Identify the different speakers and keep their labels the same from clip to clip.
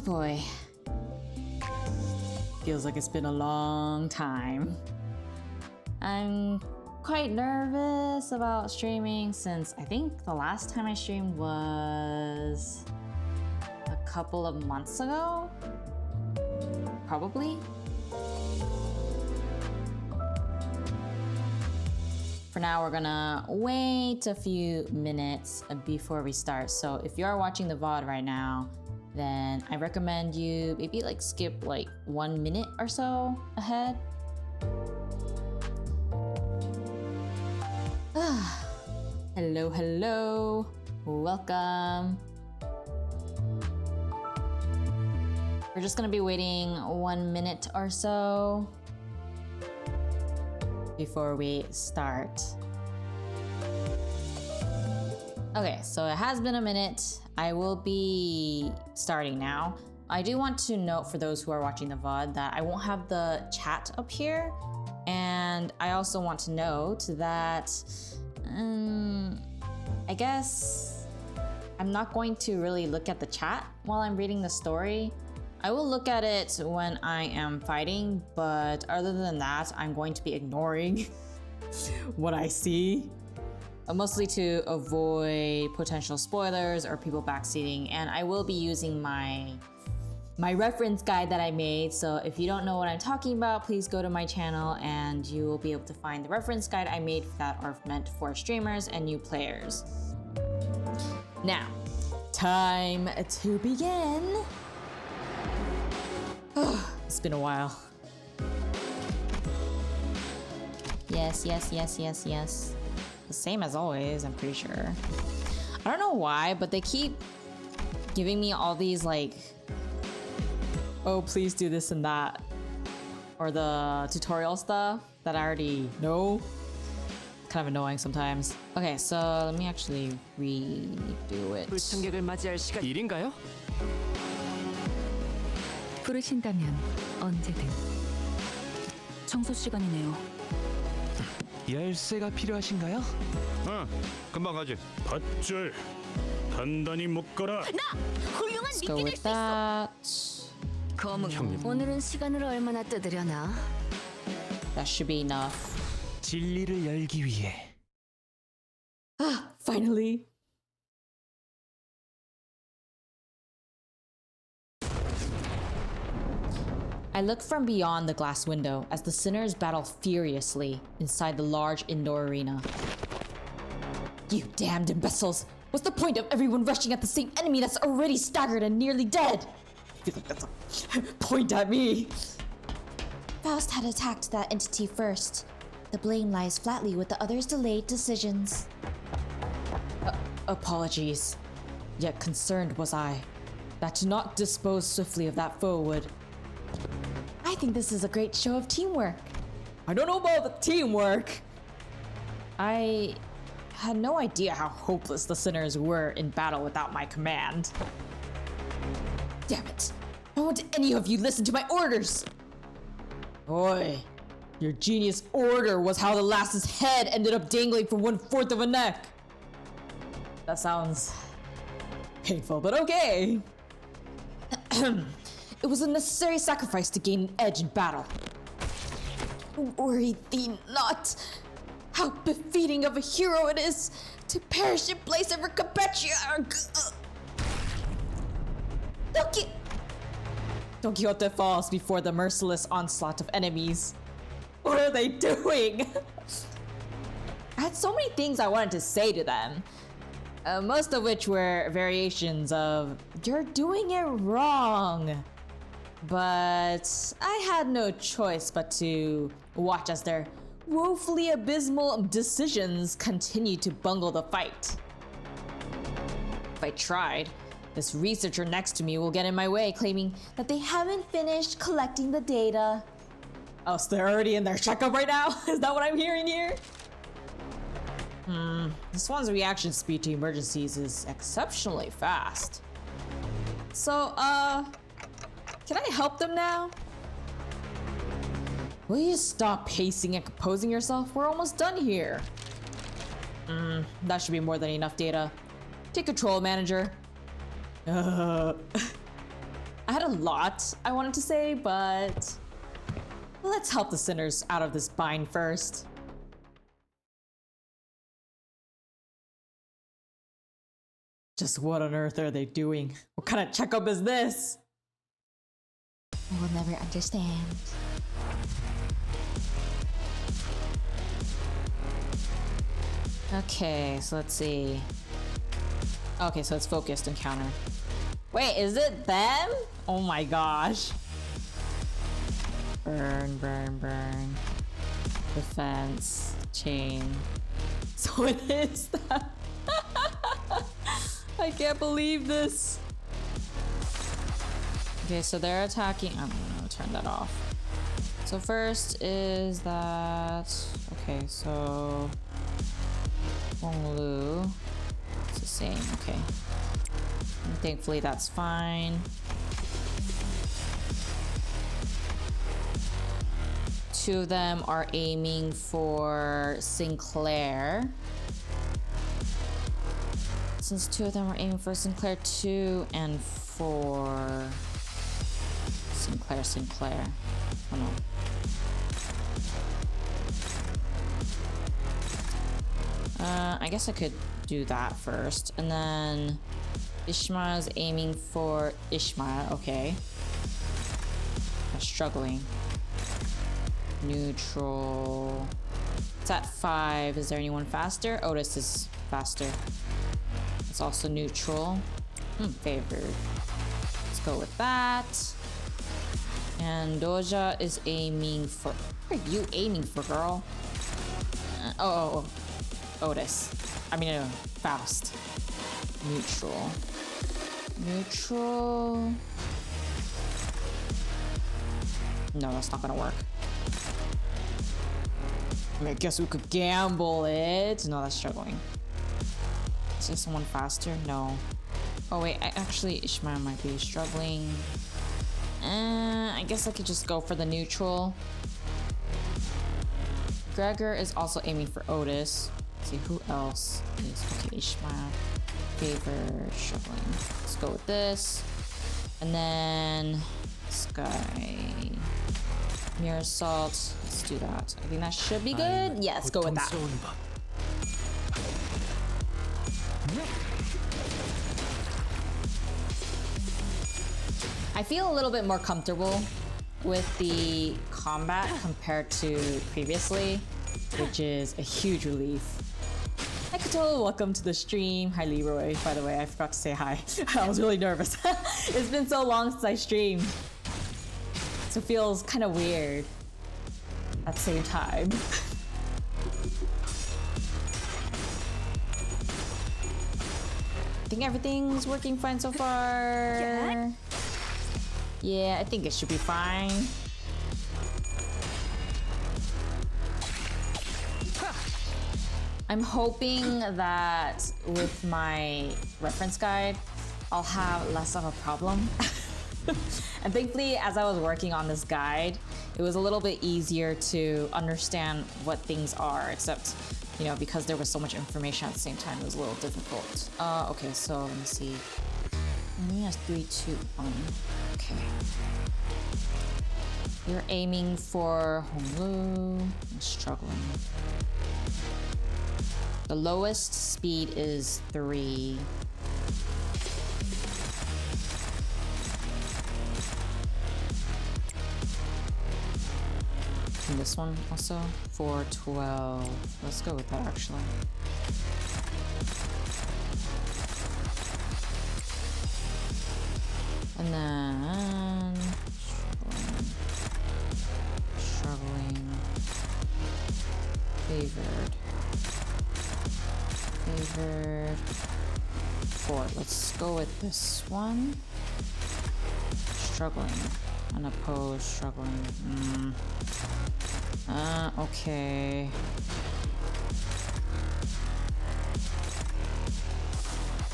Speaker 1: boy. Feels like it's been a long time. I'm quite nervous about streaming since I think the last time I streamed was a couple of months ago? Probably? For now, we're gonna wait a few minutes before we start. So if you are watching the VOD right now, then I recommend you maybe like skip like 1 minute or so ahead. Hello, hello, welcome. We're just gonna be waiting 1 minute or so before we start. Okay, so it has been a minute. I will be starting now. I do want to note for those who are watching the VOD that I won't have the chat up here. And I also want to note that I guess I'm not going to really look at the chat while I'm reading the story. I will look at it when I am fighting, but other than that, I'm going to be ignoring what I see. Mostly to avoid potential spoilers or people backseating, and I will be using my reference guide that I made. So if you don't know what I'm talking about, please go to my channel and you will be able to find the reference guide I made that are meant for streamers and new players. Now, time to begin. It's been a while. Yes. The same as always, I'm pretty sure. I don't know why, but they keep giving me all these like, oh, please do this and that, or the tutorial stuff that I already know. Kind of annoying sometimes. Okay, so let me actually redo it.
Speaker 2: 불청객을 맞이할 시간.
Speaker 3: 일인가요?
Speaker 4: 부르신다면 언제든. 청소 시간이네요.
Speaker 3: 열쇠가 필요하신가요?
Speaker 5: 금방 가지. 밧줄 단단히 묶어라.
Speaker 4: 훌륭한
Speaker 1: Let's go
Speaker 4: 미끼
Speaker 1: with
Speaker 4: 될수 있어.
Speaker 1: that.
Speaker 4: 검은
Speaker 3: 형님.
Speaker 4: 오늘은 시간을 얼마나 뜨드려나?
Speaker 1: That should be enough.
Speaker 3: 진리를 열기 위해.
Speaker 1: Finally. I look from beyond the glass window as the sinners battle furiously inside the large indoor arena. You damned imbeciles! What's the point of everyone rushing at the same enemy that's already staggered and nearly dead? I feel like that's a point at me. Faust had attacked that entity first. The blame lies flatly with the others' delayed decisions. Apologies. Yet concerned was I that to not dispose swiftly of that foe would... I think this is a great show of teamwork. I don't know about the teamwork. I had no idea how hopeless the sinners were in battle without my command. Damn it. Why won't any of you listen to my orders? Oi, your genius order was how the lass's head ended up dangling from 1/4 of a neck. That sounds painful, but okay. It was a necessary sacrifice to gain an edge in battle. Worry thee not. How befitting of a hero it is to perish in place of her compatriot. Don Quixote falls before the merciless onslaught of enemies. What are they doing? I had so many things I wanted to say to them. Most of which were variations of, you're doing it wrong. But I had no choice but to watch as their woefully abysmal decisions continue to bungle the fight. If I tried, this researcher next to me will get in my way, claiming that they haven't finished collecting the data. Oh, so they're already in their checkup right now? Is that what I'm hearing here? This one's reaction speed to emergencies is exceptionally fast. So, can I help them now? Will you stop pacing and composing yourself? We're almost done here. That should be more than enough data. Take control, manager. I had a lot I wanted to say, but let's help the sinners out of this bind first. Just what on earth are they doing? What kind of checkup is this?
Speaker 2: I will never understand.
Speaker 1: Okay, so let's see. Okay, so it's focused encounter. Wait, is it them? Oh my gosh. Burn, burn, burn. Defense, chain. So it is that. I can't believe this. Okay, so they're attacking. I'm gonna turn that off. So first is that. Okay, so Honglu. It's the same. Okay. And thankfully, that's fine. Two of them are aiming for Sinclair. Since two of them are aiming for Sinclair, 2 and 4. Sinclair. Oh no. I guess I could do that first. And then Ishmael's aiming for Ishmael. Okay. I'm struggling. Neutral. It's at 5. Is there anyone faster? Otis is faster. It's also neutral. Favored. Let's go with that. And Doja is aiming for. What are you aiming for, girl? Otis. I mean, Faust. Neutral. Neutral. No, that's not gonna work. I mean, I guess we could gamble it. No, that's struggling. Is there someone faster? No. Oh wait, actually Ishmael might be struggling. I guess I could just go for the neutral. Gregor is also aiming for Otis. Let's see who else is. Okay, Ishmael. Favor, struggling. Let's go with this. And then Sky. Mirror Assault. Let's do that. I think that should be good. Yeah, let's go with that. I feel a little bit more comfortable with the combat compared to previously, which is a huge relief. Hi Kato, welcome to the stream. Hi Leroy, by the way, I forgot to say hi. I was really nervous. It's been so long since I streamed. So it feels kind of weird at the same time. I think everything's working fine so far. Yeah, I think it should be fine. I'm hoping that with my reference guide, I'll have less of a problem. And thankfully, as I was working on this guide, it was a little bit easier to understand what things are, except, you know, because there was so much information at the same time, it was a little difficult. Okay, so let me see. We have 3, 2, 1. Okay. You're aiming for Honglu. I'm struggling. The lowest speed is 3. And this one also 412. Let's go with that actually. And then struggling. Favored. 4. Let's go with this one. Struggling. Unopposed, struggling. Okay.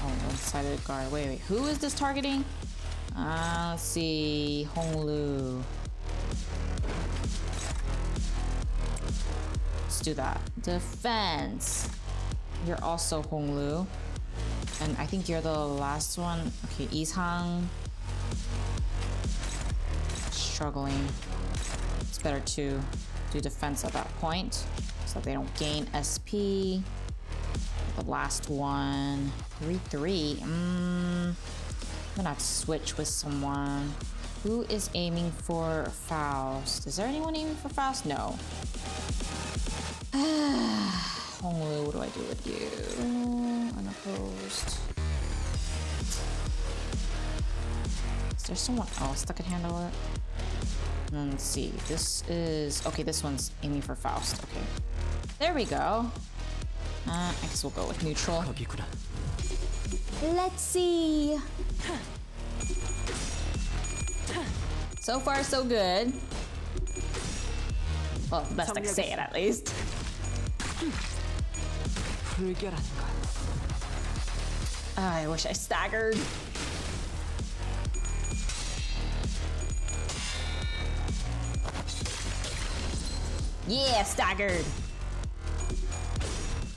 Speaker 1: Oh, one-sided guard. Wait. Who is this targeting? Let's see. Honglu. Let's do that. Defense. You're also Honglu. And I think you're the last one. Okay, Ishang. struggling. It's better to do defense at that point so that they don't gain SP. The last one, 3-3. I'm gonna have to switch with someone. Who is aiming for Faust? Is there anyone aiming for Faust? No. Honglu, what do I do with you? Unopposed. Is there someone else that could handle it? Let's see. This is... Okay, this one's aiming for Faust. Okay. There we go. I guess we'll go with neutral.
Speaker 3: 거기구나.
Speaker 1: Let's see. So far, so good. Well, the best I can say it, at least.
Speaker 3: 불결한 것.
Speaker 1: I wish I staggered. Yeah, staggered.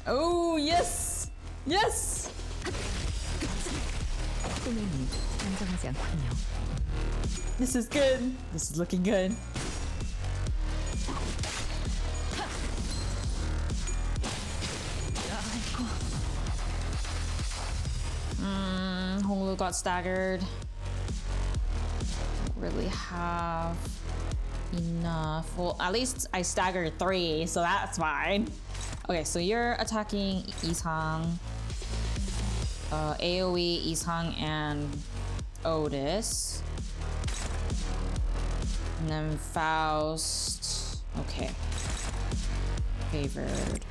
Speaker 1: Oh, yes! Yes!
Speaker 4: 꾸미니 안정하지 않군요.
Speaker 1: This is good. This is looking good. Honglu got staggered. Don't really have enough. Well, at least I staggered 3, so that's fine. Okay, so you're attacking Isang, AoE Isang and Otis. And then Faust. Okay. Favored.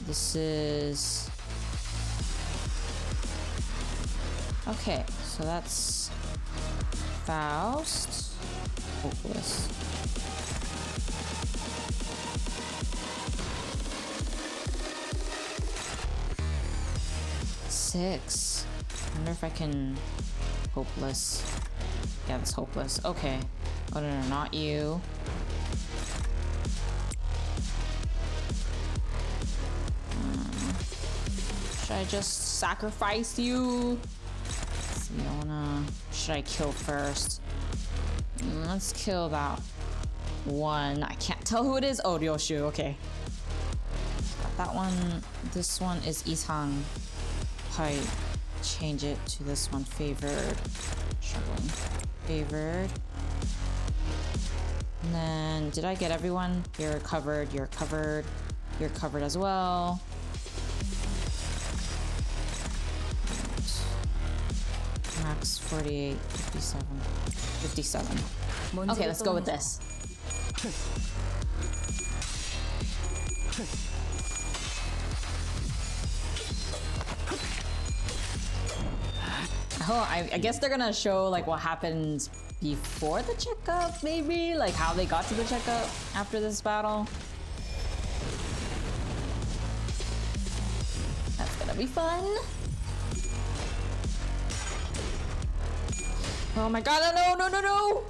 Speaker 1: This is... Okay, so that's Faust. Hopeless. Six. I wonder if I can... Hopeless. Yeah, that's hopeless. Okay. Oh, no, no, not you. Should I just sacrifice you? Let's see, I wanna... Should I kill first? Let's kill that one. I can't tell who it is. Oh, Ryoshu, okay. Got that one. This one is Isang. Probably change it to this one. Favored. Struggling. Favored. And then, did I get everyone? You're covered, you're covered, you're covered as well. Max 48, 57, 57. Okay, let's go with this. Oh, I guess they're gonna show like what happened before the checkup, maybe? Like how they got to the checkup after this battle. That's gonna be fun. Oh my god, no, no, no, no!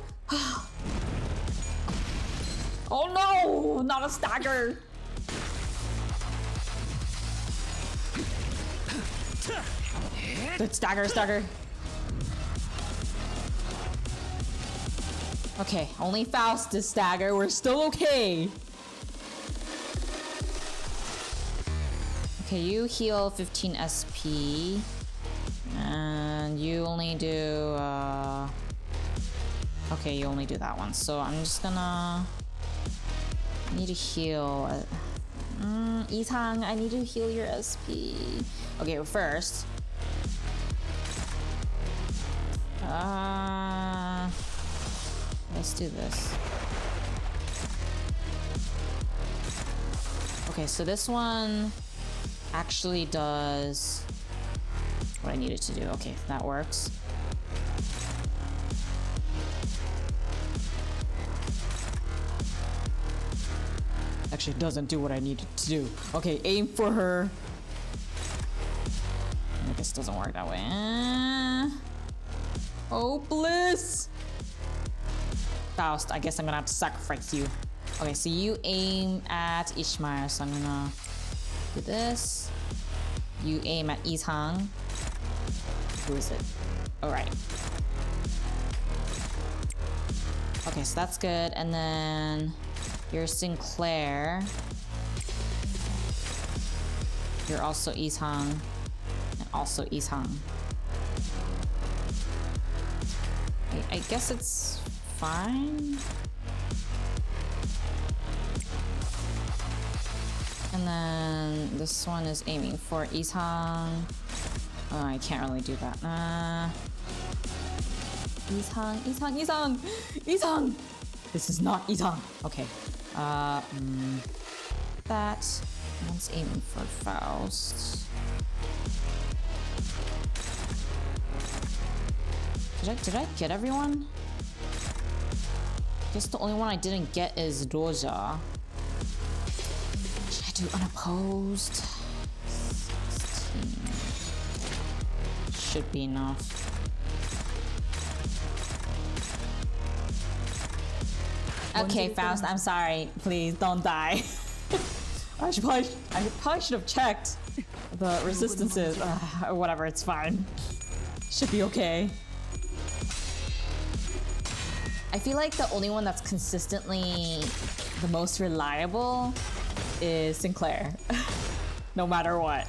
Speaker 1: Oh no, not a stagger! Good stagger, stagger. Okay, only Faust is stagger. We're still okay. Okay, you heal 15 SP. And you only do... Okay, you only do that one. So I'm just gonna... I need to heal... Isang, I need to heal your SP. Okay, well, first... Let's do this. Okay, so this one actually does what I needed to do. Okay, that works. Actually, it doesn't do what I needed to do. Okay, aim for her. I guess it doesn't work that way. Hopeless! Faust, I guess I'm gonna have to sacrifice you. Okay, so you aim at Ishmael, so I'm gonna do this. You aim at Isang. Who is it? Alright. Okay, so that's good. And then you're Sinclair. You're also Ishang. And also Ishang. I guess it's fine. And then this one is aiming for Ishang. Oh, I can't really do that. Ishang! This is not Ishang. Okay. That one's aiming for Faust. Did I get everyone? I guess the only one I didn't get is Doja. Should I do unopposed? 16. Should be enough. Okay, Faust, I'm sorry. Please don't die. I probably should have checked the resistances. Whatever, it's fine. Should be okay. I feel like the only one that's consistently the most reliable is Sinclair. No matter what.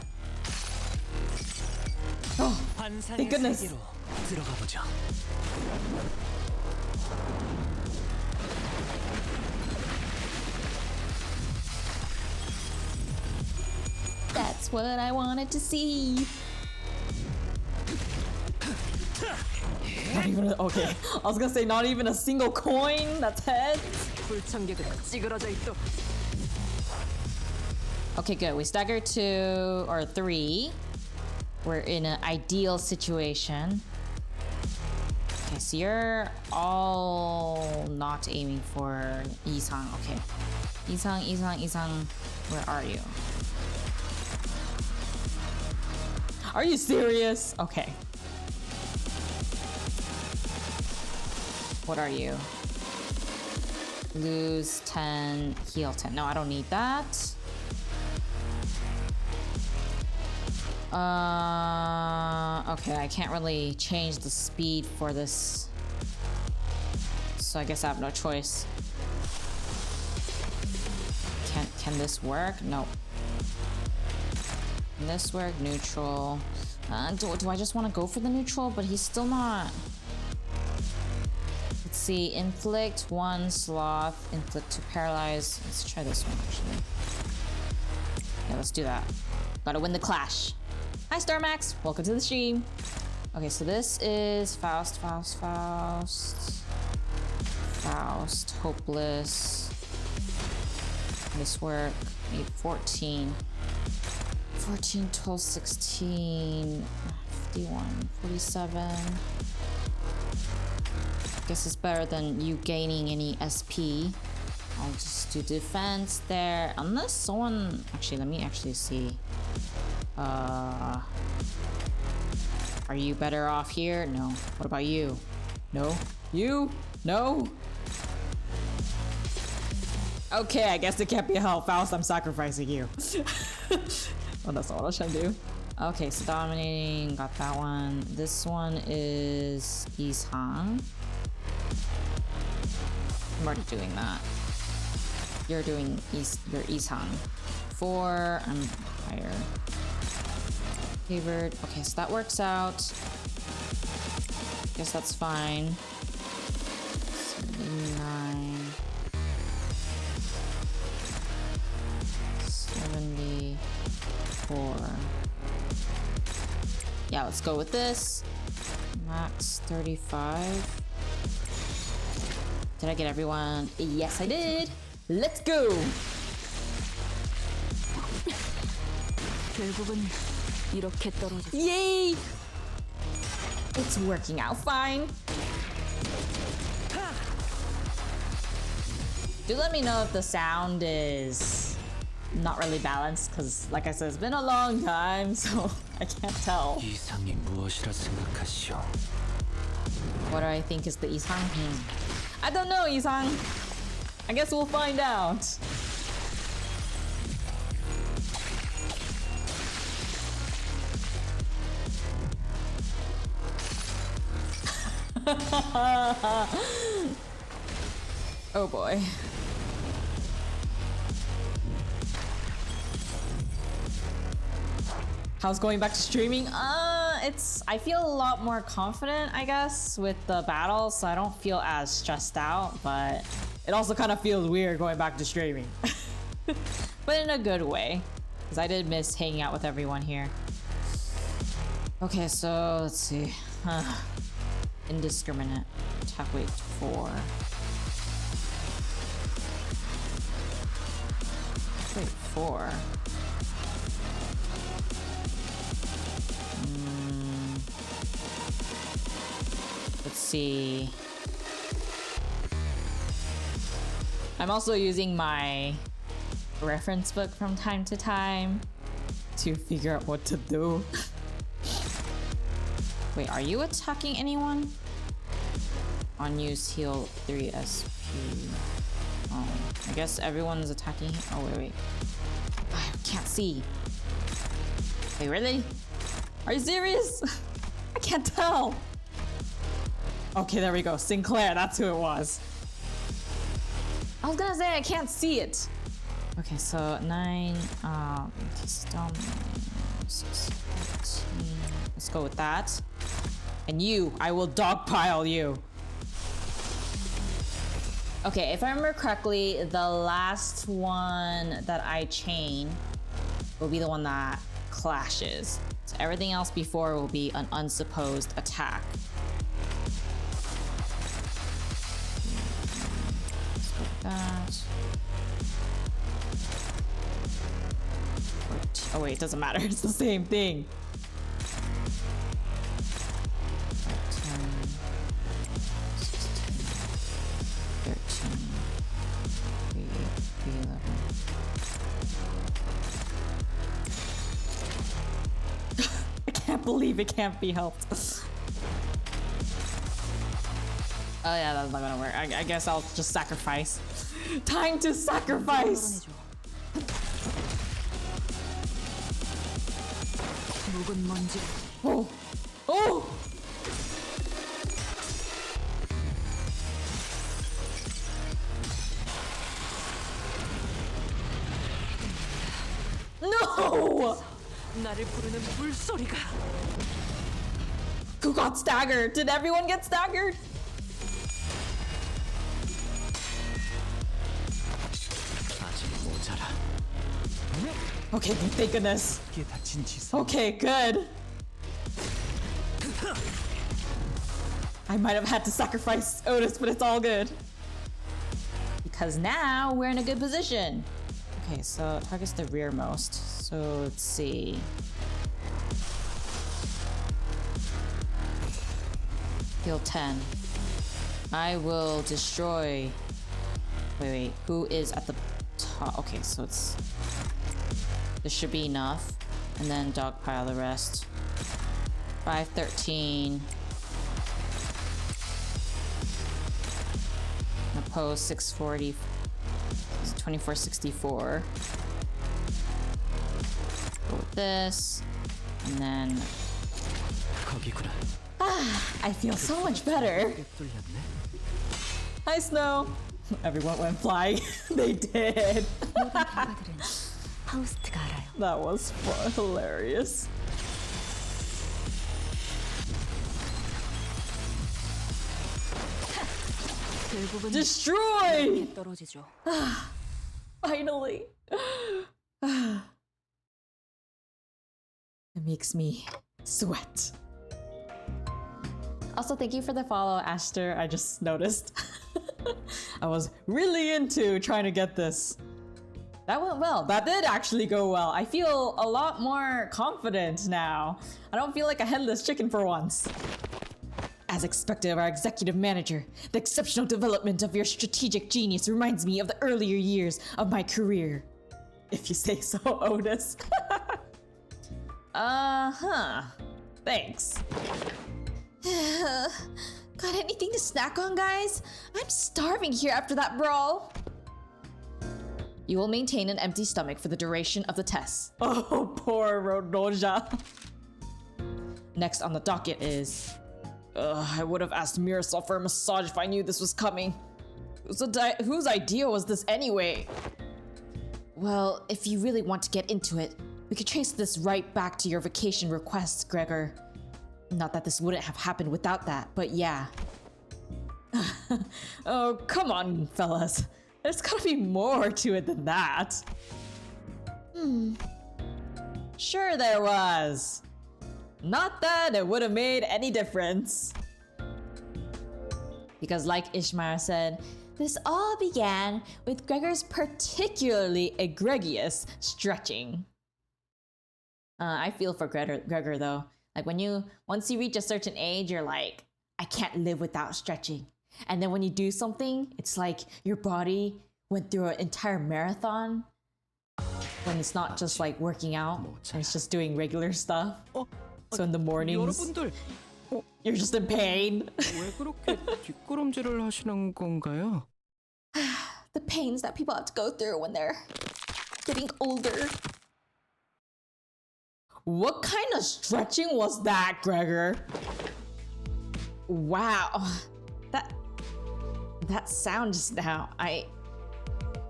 Speaker 1: Oh, thank goodness.
Speaker 3: 들어가 보죠.
Speaker 1: That's what I wanted to see. Not even okay. I was gonna say not even a single coin. That's heads. Okay, good. We staggered 2 or 3. We're in an ideal situation. Okay, so you're all not aiming for Isang. Okay. Isang. Where are you? Are you serious? Okay. What are you? Lose 10, heal 10. No, I don't need that. Okay, I can't really change the speed for this. So I guess I have no choice. Can this work? No. Can this work? Neutral. Do I just want to go for the neutral? But he's still not. Let's see. Inflict 1 sloth. Inflict 2 paralyze. Let's try this one actually. Yeah, let's do that. Gotta win the clash. Hi Starmax, welcome to the stream. Okay, so this is Faust, hopeless. This work, need 14. 14, 12, 16, 51, 47. Guess it's better than you gaining any SP. I'll just do defense there. Unless someone, actually, let me actually see. Are you better off here? No. What about you? No. You? No. Okay, I guess it can't be a help. Faust, I'm sacrificing you. Oh, that's not what I was trying to do. Okay, so dominating, got that one. This one is Ishang. I'm already doing that. You're doing your Ishang. 4, I'm higher. Favored. Okay, so that works out. Guess that's fine. 79. 74. Yeah, let's go with this. Max 35. Did I get everyone? Yes, I did. Let's go. Yay! It's working out fine. Do let me know if the sound is not really balanced, because like I said, it's been a long time, so I can't tell.
Speaker 3: 이상이 무엇이라 생각하시오?
Speaker 1: What do I think is the Isang? I don't know, Isang. I guess we'll find out. Oh boy. How's going back to streaming? I feel a lot more confident, I guess, with the battles, so I don't feel as stressed out, but it also kind of feels weird going back to streaming. But in a good way, because I did miss hanging out with everyone here. Okay, so let's see. Indiscriminate. Attack weight 4. Wait, 4. Let's see. I'm also using my reference book from time to time to figure out what to do. Wait, are you attacking anyone? On use heal 3 SP. Oh, I guess everyone's attacking. Oh, wait. I can't see. Wait, really? Are you serious? I can't tell. Okay, there we go. Sinclair, that's who it was. I was gonna say I can't see it. Okay, so 9, Stone, 6, 14. Let's go with that. And you, I will dogpile you. Okay, if I remember correctly, the last one that I chain will be the one that clashes. So everything else before will be an unsupposed attack. That. Oh wait, it doesn't matter. It's the same thing. 10, 16, 13, 3, 11. I can't believe it can't be helped. Oh yeah, that's not gonna work. I guess I'll just sacrifice. Time to sacrifice! Oh! Oh! No! Who got staggered? Did everyone get staggered? Okay, thank goodness. Okay, good. I might have had to sacrifice Otis, but it's all good. Because now we're in a good position. Okay, so target's the rearmost. So let's see. Heal 10. I will destroy. Wait. Who is at the top? Okay, so it's. This should be enough. And then dogpile the rest. 513. Oppose 640. 2464. Go with this. And then. I feel so much better. Hi, Snow. Everyone went flying. They did. That was fun. Hilarious. Destroy! Finally. It makes me sweat. Also, thank you for the follow, Aster. I just noticed. I was really into trying to get this. That went well. That did actually go well. I feel a lot more confident now. I don't feel like a headless chicken for once. As expected of our executive manager, the exceptional development of your strategic genius reminds me of the earlier years of my career. If you say so, Otis. Thanks. Got anything to snack on, guys? I'm starving here after that brawl. You will maintain an empty stomach for the duration of the test. Oh, poor Rodoja. Next on the docket is... I would have asked Mirasol for a massage if I knew this was coming. So whose idea was this anyway? Well, if you really want to get into it, we could trace this right back to your vacation requests, Gregor. Not that this wouldn't have happened without that, but yeah. Oh, come on, fellas. There's gotta be more to it than that. Sure there was. Not that it would have made any difference. Because like Ishmael said, this all began with Gregor's particularly egregious stretching. I feel for Gregor though. Like once you reach a certain age, you're like, I can't live without stretching. And then when you do something, it's like your body went through an entire marathon. When it's not just like working out, and it's just doing regular stuff. So in the mornings,
Speaker 3: 여러분들
Speaker 1: you're just in pain.
Speaker 3: 왜 그렇게 뒷걸음질을 하시는 건가요?
Speaker 1: The pains that people have to go through when they're getting older. What kind of stretching was that, Gregor? Wow. That sound just now, I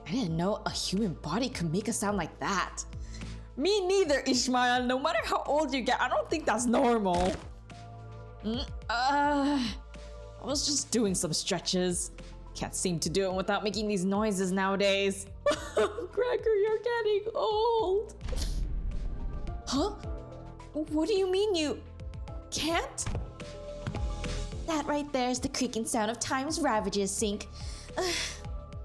Speaker 1: didn't know a human body could make a sound like that. Me neither, Ishmael. No matter how old you get, I don't think that's normal. I was just doing some stretches. Can't seem to do it without making these noises nowadays. Gregor, you're getting old. Huh? What do you mean you can't? That right there is the creaking sound of time's ravages, Sync.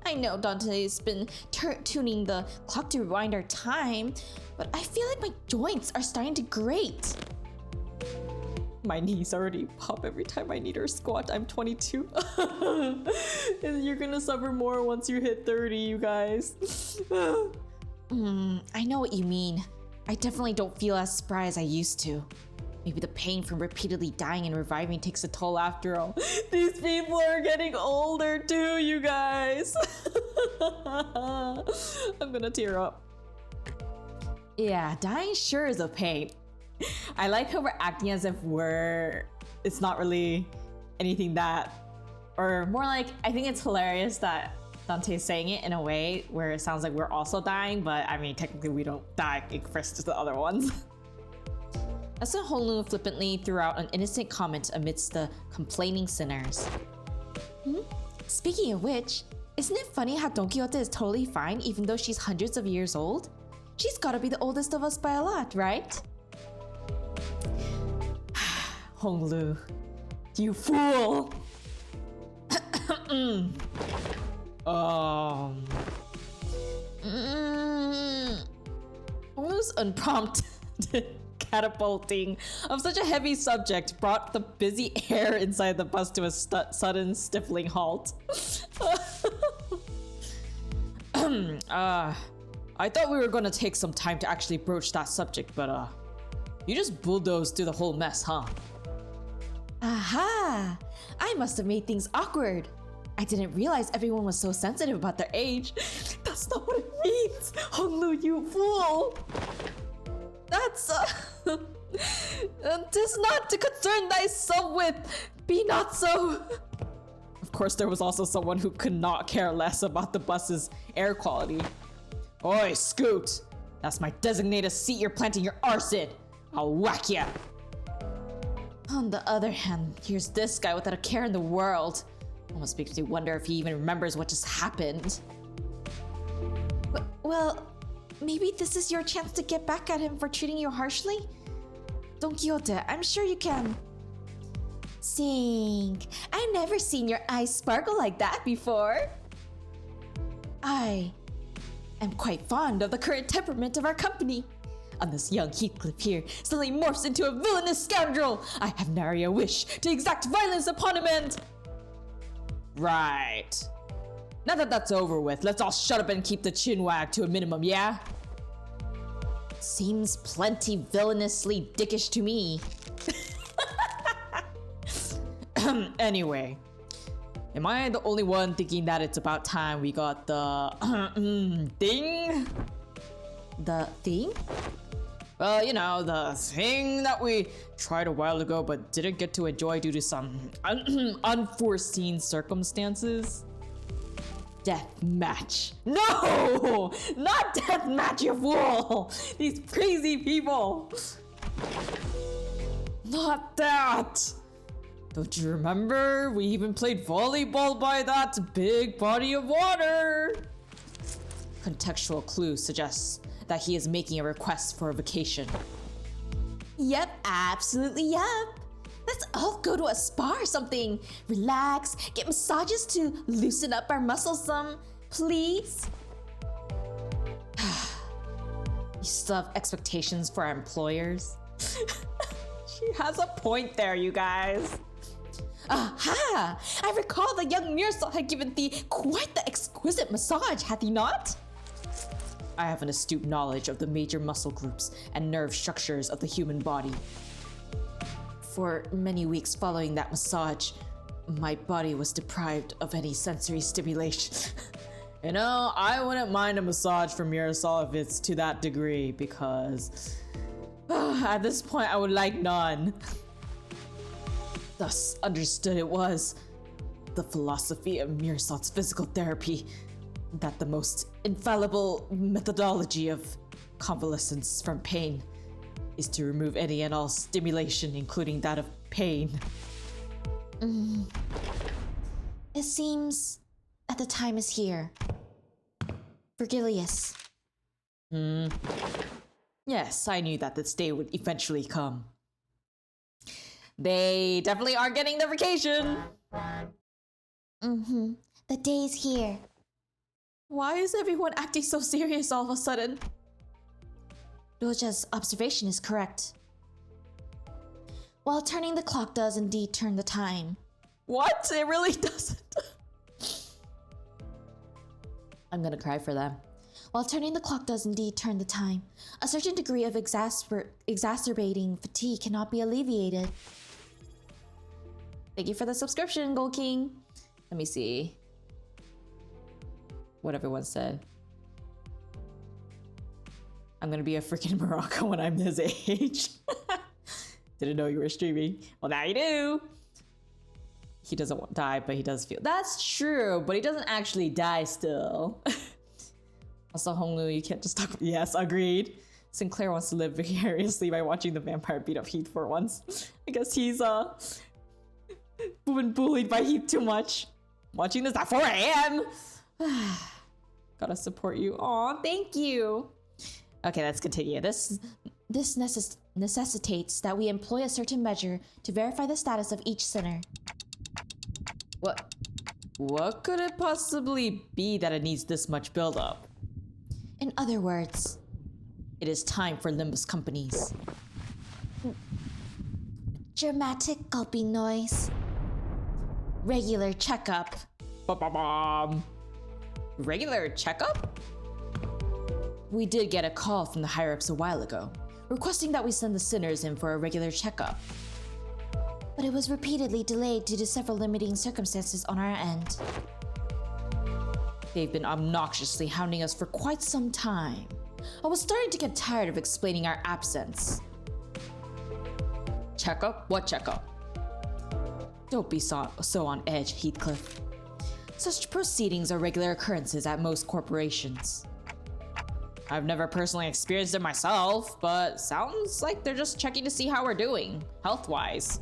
Speaker 1: I know Dante's been tuning the clock to rewind our time, but I feel like my joints are starting to grate. My knees already pop every time I need or squat. I'm 22. And you're gonna suffer more once you hit 30, you guys. I know what you mean. I definitely don't feel as spry as I used to. Maybe the pain from repeatedly dying and reviving takes a toll after all. These people are getting older too, you guys. I'm gonna tear up. Yeah, dying sure is a pain. I like how we're acting as if it's not really anything that, or more like, I think it's hilarious that Dante's saying it in a way where it sounds like we're also dying, but I mean, technically we don't die first to the other ones. That's when Honlu flippantly threw out an innocent comment amidst the complaining sinners. Speaking of which, isn't it funny how Don Quixote is totally fine even though she's hundreds of years old? She's gotta be the oldest of us by a lot, right? Honglu, you fool! Honglu's unprompted catapulting of such a heavy subject brought the busy air inside the bus to a sudden stifling halt. I thought we were gonna take some time to actually broach that subject, but you just bulldozed through the whole mess, huh? Aha! I must have made things awkward. I didn't realize everyone was so sensitive about their age. That's not what it means! Honglu, you fool! That's tis not to concern thyself with. Be not so. Of course, there was also someone who could not care less about the bus's air quality. Oi, Scoot! That's my designated seat you're planting your arse in. I'll whack ya. On the other hand, here's this guy without a care in the world. Almost makes me wonder if he even remembers what just happened. Well, maybe this is your chance to get back at him for treating you harshly? Don Quixote, I'm sure you can. Sink, I've never seen your eyes sparkle like that before. I am quite fond of the current temperament of our company. Unless young Heathcliff here suddenly morphs into a villainous scoundrel, I have nary a wish to exact violence upon him and... Right. Now that that's over with, let's all shut up and keep the chinwag to a minimum, yeah? Seems plenty villainously dickish to me. Anyway, am I the only one thinking that it's about time we got the thing? The thing? Well, you know, the thing that we tried a while ago but didn't get to enjoy due to some unforeseen circumstances. Death match. No! Not death match, you fool! These crazy people! Not that! Don't you remember? We even played volleyball by that big body of water! Contextual clue suggests that he is making a request for a vacation. Yep, absolutely yep. Let's all go to a spa or something. Relax, get massages to loosen up our muscles some, please. You still have expectations for our employers? She has a point there, you guys. Aha! I recall the young Mirsal had given thee quite the exquisite massage, hath he not? I have an astute knowledge of the major muscle groups and nerve structures of the human body. For many weeks following that massage, my body was deprived of any sensory stimulation. You know, I wouldn't mind a massage from Mirsal if it's to that degree, because at this point I would like none. Thus understood it was the philosophy of Mirsal's physical therapy that the most infallible methodology of convalescence from pain is to remove any and all stimulation, including that of pain.
Speaker 2: It seems that the time is here. Virgilius.
Speaker 1: Yes, I knew that this day would eventually come. They definitely are getting their vacation.
Speaker 2: The day is here.
Speaker 1: Why is everyone acting so serious all of a sudden?
Speaker 2: Doja's observation is correct. While turning the clock does indeed turn the time.
Speaker 1: What? It really doesn't. I'm gonna cry for them.
Speaker 2: While turning the clock does indeed turn the time, a certain degree of exacerbating fatigue cannot be alleviated.
Speaker 1: Thank you for the subscription, Gold King. Let me see what everyone said. I'm gonna be a freaking Morocco when I'm his age. Didn't know you were streaming. Well, now you do. He doesn't die, but he does feel. That's true, but he doesn't actually die still. Also, Honglu, you can't just talk. Yes, agreed. Sinclair wants to live vicariously by watching the vampire beat up Heath for once. I guess he's been bullied by Heath too much. Watching this at 4 a.m. Gotta support you. Aw, thank you. Okay, let's continue.
Speaker 2: This necessitates that we employ a certain measure to verify the status of each sinner.
Speaker 1: What could it possibly be that it needs this much buildup?
Speaker 2: In other words,
Speaker 1: it is time for Limbus companies.
Speaker 2: Dramatic gulping noise. Regular checkup.
Speaker 1: Ba-ba-bum. Regular checkup? We did get a call from the higher-ups a while ago, requesting that we send the sinners in for a regular checkup.
Speaker 2: But it was repeatedly delayed due to several limiting circumstances on our end.
Speaker 1: They've been obnoxiously hounding us for quite some time. I was starting to get tired of explaining our absence. Checkup? What checkup? Don't be so on edge, Heathcliff. Such proceedings are regular occurrences at most corporations. I've never personally experienced it myself, but sounds like they're just checking to see how we're doing, health-wise.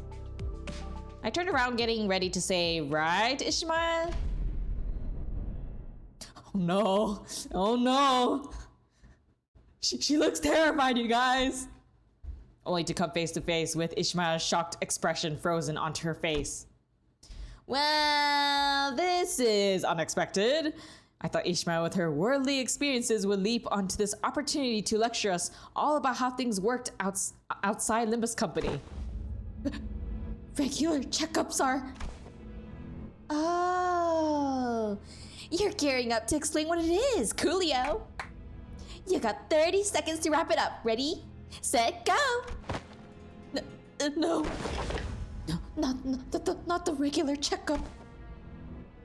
Speaker 1: I turned around getting ready to say, right, Ishmael? Oh no, oh no. She looks terrified, you guys. Only to come face to face with Ishmael's shocked expression frozen onto her face. Well, this is unexpected. I thought Ishmael with her worldly experiences would leap onto this opportunity to lecture us all about how things worked outside Limbus Company. Regular checkups are...
Speaker 2: Oh, you're gearing up to explain what it is, Coolio. You got 30 seconds to wrap it up. Ready, set, go.
Speaker 1: No, not the regular checkup.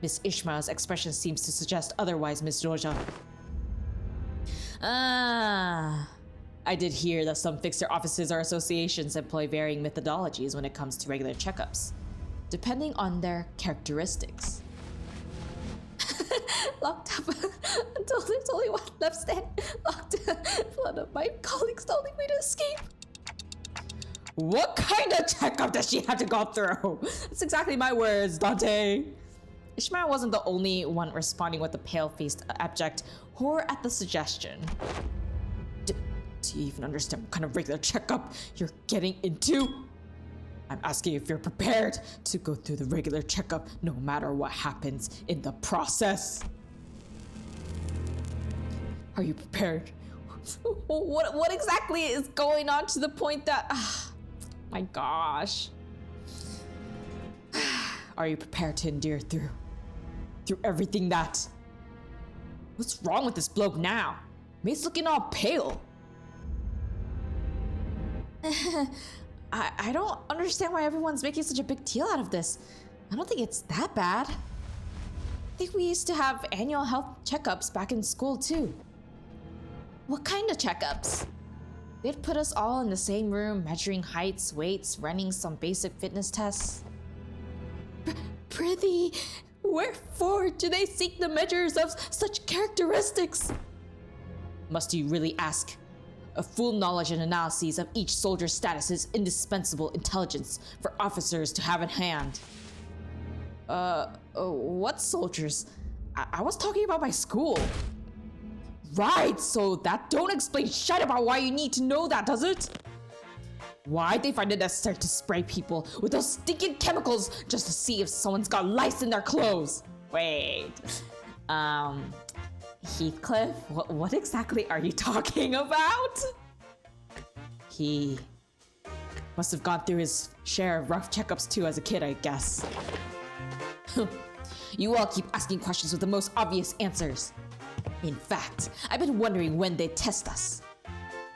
Speaker 1: Miss Ishmael's expression seems to suggest otherwise, Miss Doja. I did hear that some fixer offices or associations employ varying methodologies when it comes to regular checkups, depending on their characteristics.
Speaker 2: locked up until there's only one left stand. Locked. One of my colleagues telling me to escape.
Speaker 1: What kind of checkup does she have to go through? That's exactly my words, Dante. Ishmael wasn't the only one responding with a pale-faced, abject horror at the suggestion. Do you even understand what kind of regular checkup you're getting into? I'm asking if you're prepared to go through the regular checkup no matter what happens in the process. Are you prepared?
Speaker 2: What exactly is going on to the point that...
Speaker 1: My gosh. Are you prepared to endure through everything that... What's wrong with this bloke now? Mate's looking all pale.
Speaker 2: I don't understand why everyone's making such a big deal out of this. I don't think it's that bad. I think we used to have annual health checkups back in school too. What kind of checkups? They'd put us all in the same room, measuring heights, weights, running some basic fitness tests. Prithee, wherefore do they seek the measures of such characteristics?
Speaker 1: Must you really ask? A full knowledge and analysis of each soldier's status is indispensable intelligence for officers to have in hand.
Speaker 2: What soldiers?
Speaker 1: I was talking about my school. Right, so that don't explain shit about why you need to know that, does it? Why'd they find it necessary to spray people with those stinking chemicals just to see if someone's got lice in their clothes? Wait, Heathcliff, what exactly are you talking about? He must have gone through his share of rough checkups too as a kid, I guess. You all keep asking questions with the most obvious answers. In fact, I've been wondering when they'd test us.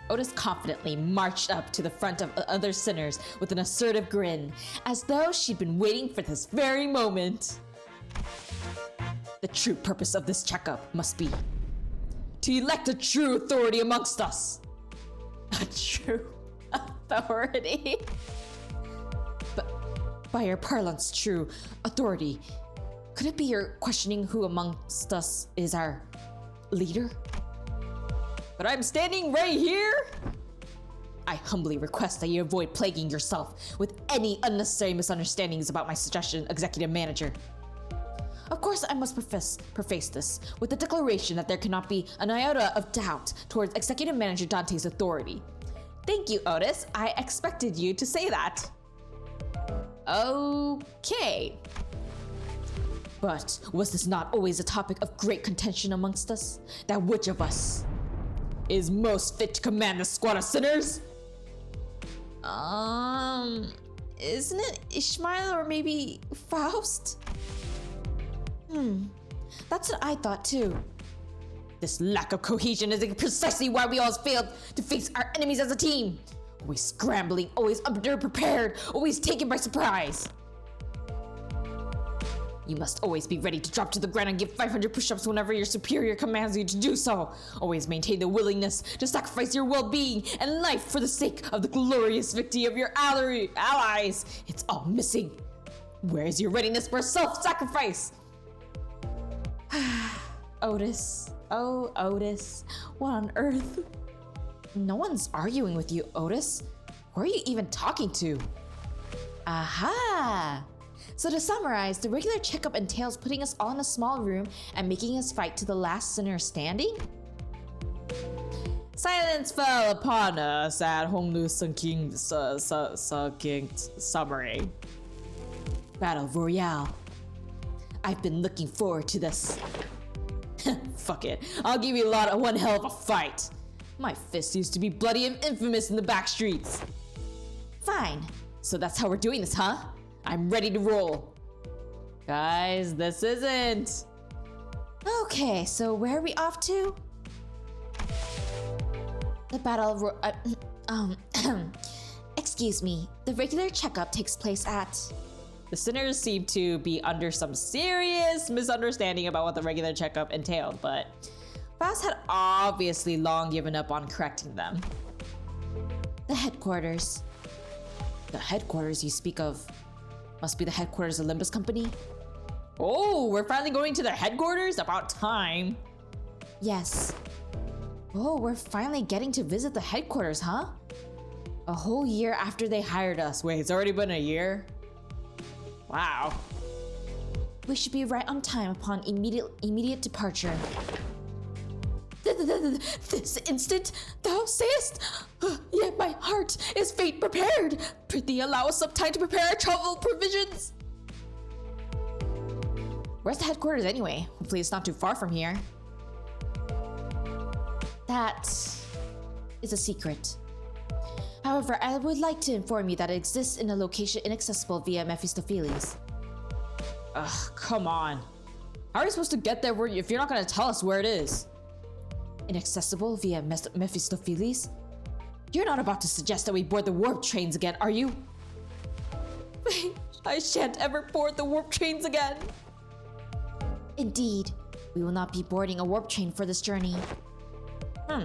Speaker 1: Otis confidently marched up to the front of the other sinners with an assertive grin, as though she'd been waiting for this very moment. The true purpose of this checkup must be to elect a true authority amongst us. A true authority? But by your parlance, true authority, could it be you're questioning who amongst us is our leader? But I'm standing right here! I humbly request that you avoid plaguing yourself with any unnecessary misunderstandings about my suggestion, Executive Manager. Of course, I must preface this with the declaration that there cannot be an iota of doubt towards Executive Manager Dante's authority. Thank you, Otis. I expected you to say that. Okay. But was this not always a topic of great contention amongst us? That which of us is most fit to command the squad of sinners?
Speaker 2: Isn't it Ishmael or maybe Faust? That's what I thought too.
Speaker 1: This lack of cohesion is precisely why we all failed to face our enemies as a team. Always scrambling, always underprepared, always taken by surprise. You must always be ready to drop to the ground and give 500 push-ups whenever your superior commands you to do so. Always maintain the willingness to sacrifice your well-being and life for the sake of the glorious victory of your allies. It's all missing. Where is your readiness for self-sacrifice?
Speaker 2: Otis. Oh, Otis. What on earth?
Speaker 1: No one's arguing with you, Otis. Who are you even talking to?
Speaker 2: Aha! So to summarize, the regular checkup entails putting us all in a small room and making us fight to the last sinner standing?
Speaker 1: Silence fell upon us at Honglu King's summary. Battle Royale. I've been looking forward to this. Fuck it, I'll give you one hell of a fight. My fist used to be bloody and infamous in the back streets.
Speaker 2: Fine.
Speaker 1: So that's how we're doing this, huh? I'm ready to roll. Guys, this isn't.
Speaker 2: Okay, so where are we off to? The battle excuse me. The regular checkup takes place at...
Speaker 1: The sinners seem to be under some serious misunderstanding about what the regular checkup entailed, but Faust had obviously long given up on correcting them.
Speaker 2: The headquarters.
Speaker 1: The headquarters you speak of must be the headquarters of Limbus Company? Oh, we're finally going to their headquarters? About time.
Speaker 2: Yes. Oh, we're finally getting to visit the headquarters, huh? A whole year after they hired us.
Speaker 1: Wait, it's already been a year? Wow.
Speaker 2: We should be right on time upon immediate departure. This instant, thou sayest? Yet my heart is fate prepared. Prithee allow us some time to prepare our travel provisions.
Speaker 1: Where's the headquarters anyway? Hopefully it's not too far from here.
Speaker 2: That is a secret. However, I would like to inform you that it exists in a location inaccessible via Mephistopheles.
Speaker 1: Ugh, come on. How are we supposed to get there if you're not gonna tell us where it is?
Speaker 2: Inaccessible via Mephistopheles?
Speaker 1: You're not about to suggest that we board the warp trains again, are you? I shan't ever board the warp trains again.
Speaker 2: Indeed, we will not be boarding a warp train for this journey.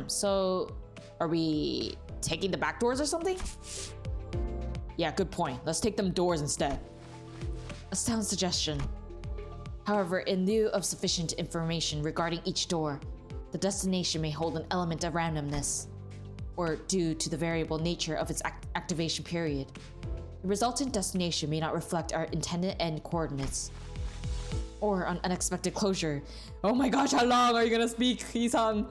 Speaker 1: So are we taking the back doors or something? Yeah, good point. Let's take them doors instead.
Speaker 2: A sound suggestion. However, in lieu of sufficient information regarding each door, the destination may hold an element of randomness, or due to the variable nature of its activation period, the resultant destination may not reflect our intended end coordinates, or an unexpected closure.
Speaker 1: Oh my gosh, how long are you gonna speak, Hee-san?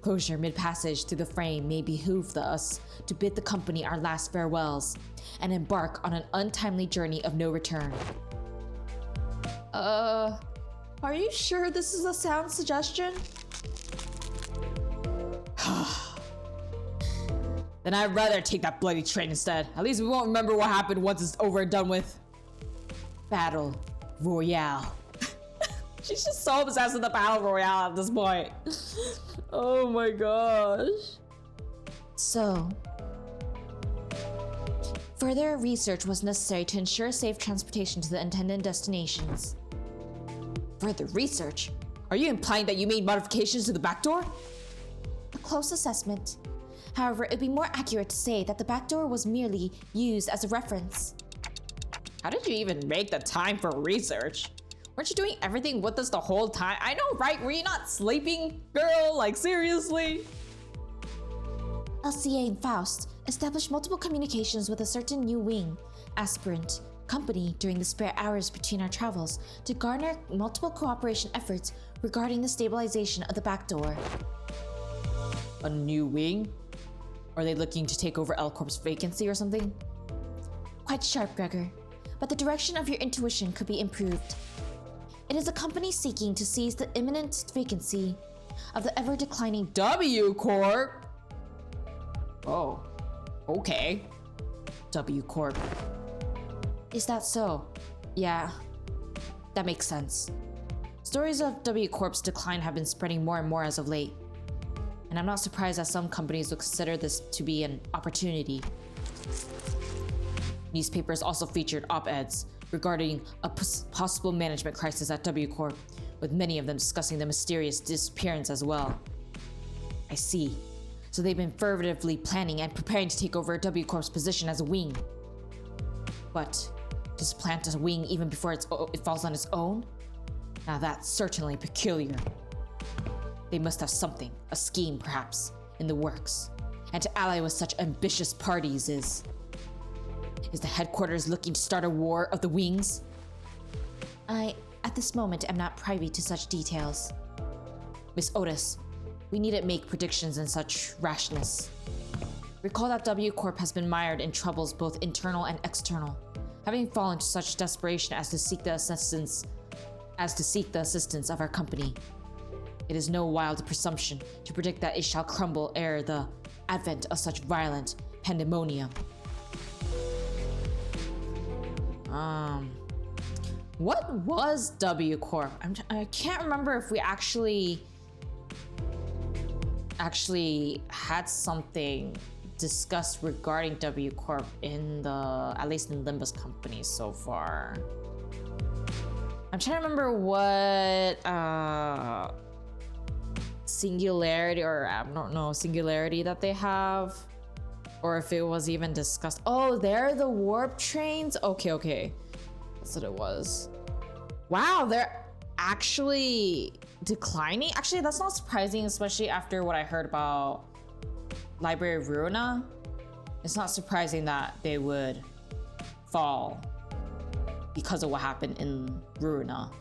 Speaker 2: Closure mid-passage through the frame may behoove us to bid the company our last farewells and embark on an untimely journey of no return.
Speaker 1: Are you sure this is a sound suggestion? Then I'd rather take that bloody train instead. At least we won't remember what happened once it's over and done with.
Speaker 2: Battle Royale.
Speaker 1: She's just so obsessed with the Battle Royale at this point. Oh my gosh.
Speaker 2: So, further research was necessary to ensure safe transportation to the intended destinations.
Speaker 1: Further research? Are you implying that you made modifications to the back door?
Speaker 2: A close assessment. However, it'd be more accurate to say that the back door was merely used as a reference.
Speaker 1: How did you even make the time for research? Weren't you doing everything with us the whole time? I know, right? Were you not sleeping, girl? Like, seriously?
Speaker 2: LCA and Faust established multiple communications with a certain new wing, aspirant, company during the spare hours between our travels to garner multiple cooperation efforts regarding the stabilization of the back door.
Speaker 1: A new wing? Are they looking to take over L Corp's vacancy or something?
Speaker 2: Quite sharp, Gregor, but the direction of your intuition could be improved. It is a company seeking to seize the imminent vacancy of the ever-declining
Speaker 1: W Corp? Oh, okay.
Speaker 2: W Corp. Is that so? Yeah, that makes sense. Stories of W Corp's decline have been spreading more and more as of late, and I'm not surprised that some companies would consider this to be an opportunity.
Speaker 1: Newspapers also featured op-eds regarding a possible management crisis at W Corp, with many of them discussing the mysterious disappearance as well.
Speaker 2: I see. So they've been fervently planning and preparing to take over W Corp's position as a wing. But to plant a wing even before it falls on its own? Now that's certainly peculiar. They must have something, a scheme perhaps, in the works. And to ally with such ambitious parties is the headquarters looking to start a war of the wings? I, at this moment, am not privy to such details. Miss Otis, we needn't make predictions in such rashness. Recall that W Corp has been mired in troubles both internal and external, having fallen to such desperation as to seek the assistance of our company. It is no wild presumption to predict that it shall crumble ere the advent of such violent pandemonium.
Speaker 1: What was W Corp? I can't remember if we actually had something discussed regarding W Corp in at least in Limbus company so far. I'm trying to remember what singularity singularity that they have, or if it was even discussed. Oh, they're the warp trains. Okay, that's what it was.
Speaker 2: Wow, they're actually declining? Actually, that's not surprising, especially after what I heard about Library of Ruina. It's not surprising that they would fall because of what happened in Ruina.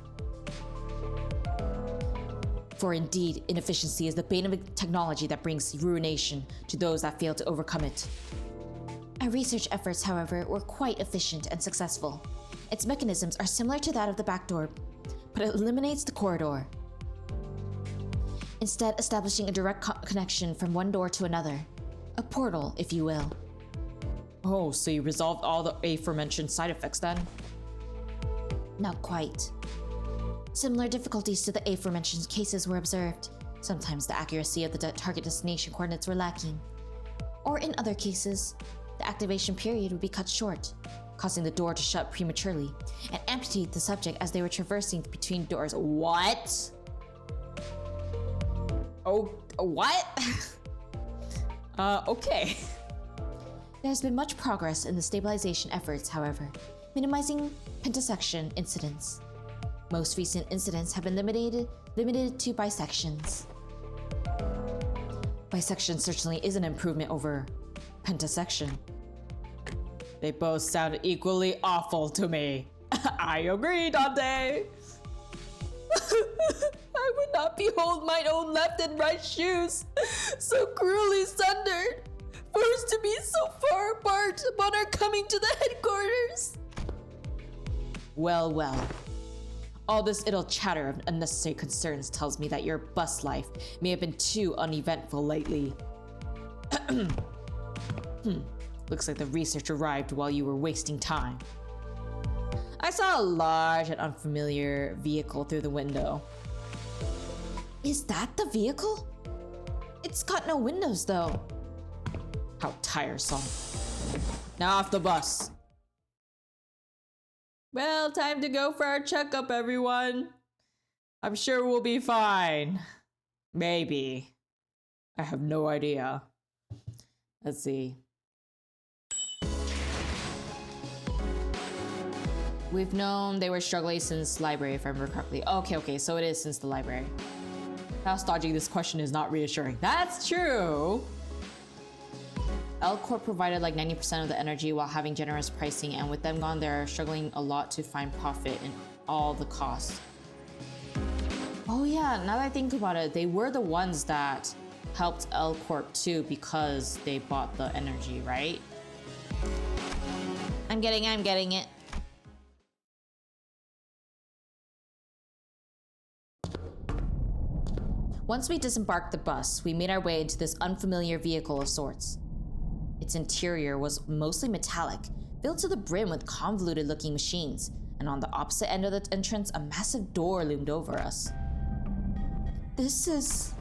Speaker 2: For indeed, inefficiency is the bane of a technology that brings ruination to those that fail to overcome it. Our research efforts, however, were quite efficient and successful. Its mechanisms are similar to that of the back door, but it eliminates the corridor, instead establishing a direct connection from one door to another. A portal, if you will.
Speaker 1: Oh, so you resolved all the aforementioned side effects then?
Speaker 2: Not quite. Similar difficulties to the aforementioned cases were observed. Sometimes the accuracy of the target destination coordinates were lacking. Or in other cases, the activation period would be cut short, causing the door to shut prematurely and amputate the subject as they were traversing between doors. What?
Speaker 1: Oh, what? Okay.
Speaker 2: There has been much progress in the stabilization efforts, however, minimizing pentasection incidents. Most recent incidents have been limited to bisections.
Speaker 1: Bisection certainly is an improvement over pentasection. They both sound equally awful to me. I agree, Dante. I would not behold mine own left and right shoes, so cruelly sundered, forced to be so far apart upon our coming to the headquarters. Well, well. All this idle chatter of unnecessary concerns tells me that your bus life may have been too uneventful lately. Looks like the research arrived while you were wasting time. I saw a large and unfamiliar vehicle through the window.
Speaker 2: Is that the vehicle? It's got no windows, though.
Speaker 1: How tiresome. Now off the bus. Well, time to go for our checkup, everyone. I'm sure we'll be fine. Maybe. I have no idea. Let's see. We've known they were struggling since library, if I remember correctly. Okay, so it is since the library. How dodging this question is not reassuring. That's true. Corp provided like 90% of the energy while having generous pricing, and with them gone, they're struggling a lot to find profit in all the costs. Oh yeah, now that I think about it, they were the ones that helped Corp too because they bought the energy, right?
Speaker 2: I'm getting it.
Speaker 1: Once we disembarked the bus, we made our way into this unfamiliar vehicle of sorts. Its interior was mostly metallic, filled to the brim with convoluted-looking machines, and on the opposite end of the entrance, a massive door loomed over us.
Speaker 2: This is...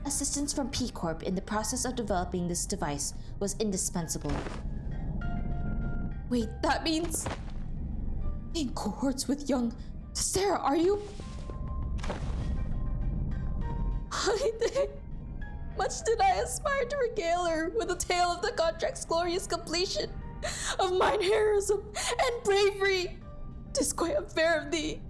Speaker 2: Assistance from Corp in the process of developing this device was indispensable.
Speaker 1: Wait, that means... in cohorts with young... Sarah, are you... I think... Much did I aspire to regale her with a tale of the contract's glorious completion, of mine heroism and bravery. 'Tis quite unfair of thee,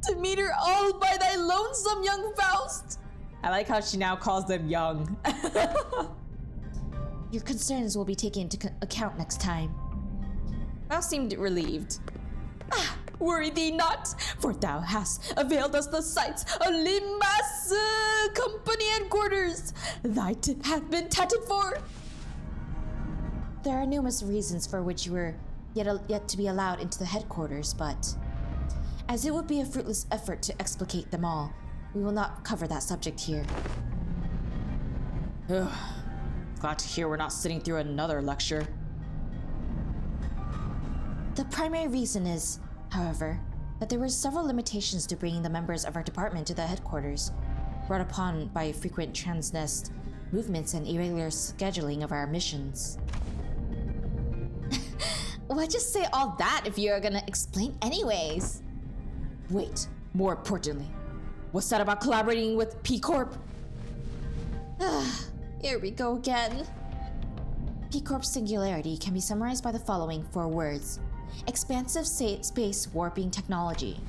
Speaker 1: to meet her all by thy lonesome young Faust. I like how she now calls them young.
Speaker 2: Your concerns will be taken into account next time.
Speaker 1: Faust seemed relieved. Worry thee not, for thou hast availed us the sights of Limbus company headquarters. Thy tip hath been tatted for.
Speaker 2: There are numerous reasons for which you were yet to be allowed into the headquarters, but as it would be a fruitless effort to explicate them all, we will not cover that subject here.
Speaker 1: Glad to hear we're not sitting through another lecture.
Speaker 2: The primary reason is, however, that there were several limitations to bringing the members of our department to the headquarters, brought upon by frequent transnest movements and irregular scheduling of our missions. Why'd you say all that if you're gonna explain anyways?
Speaker 1: Wait, more importantly, what's that about collaborating with Corp?
Speaker 2: Here we go again. Corp's singularity can be summarized by the following 4 words. Expansive space warping technology.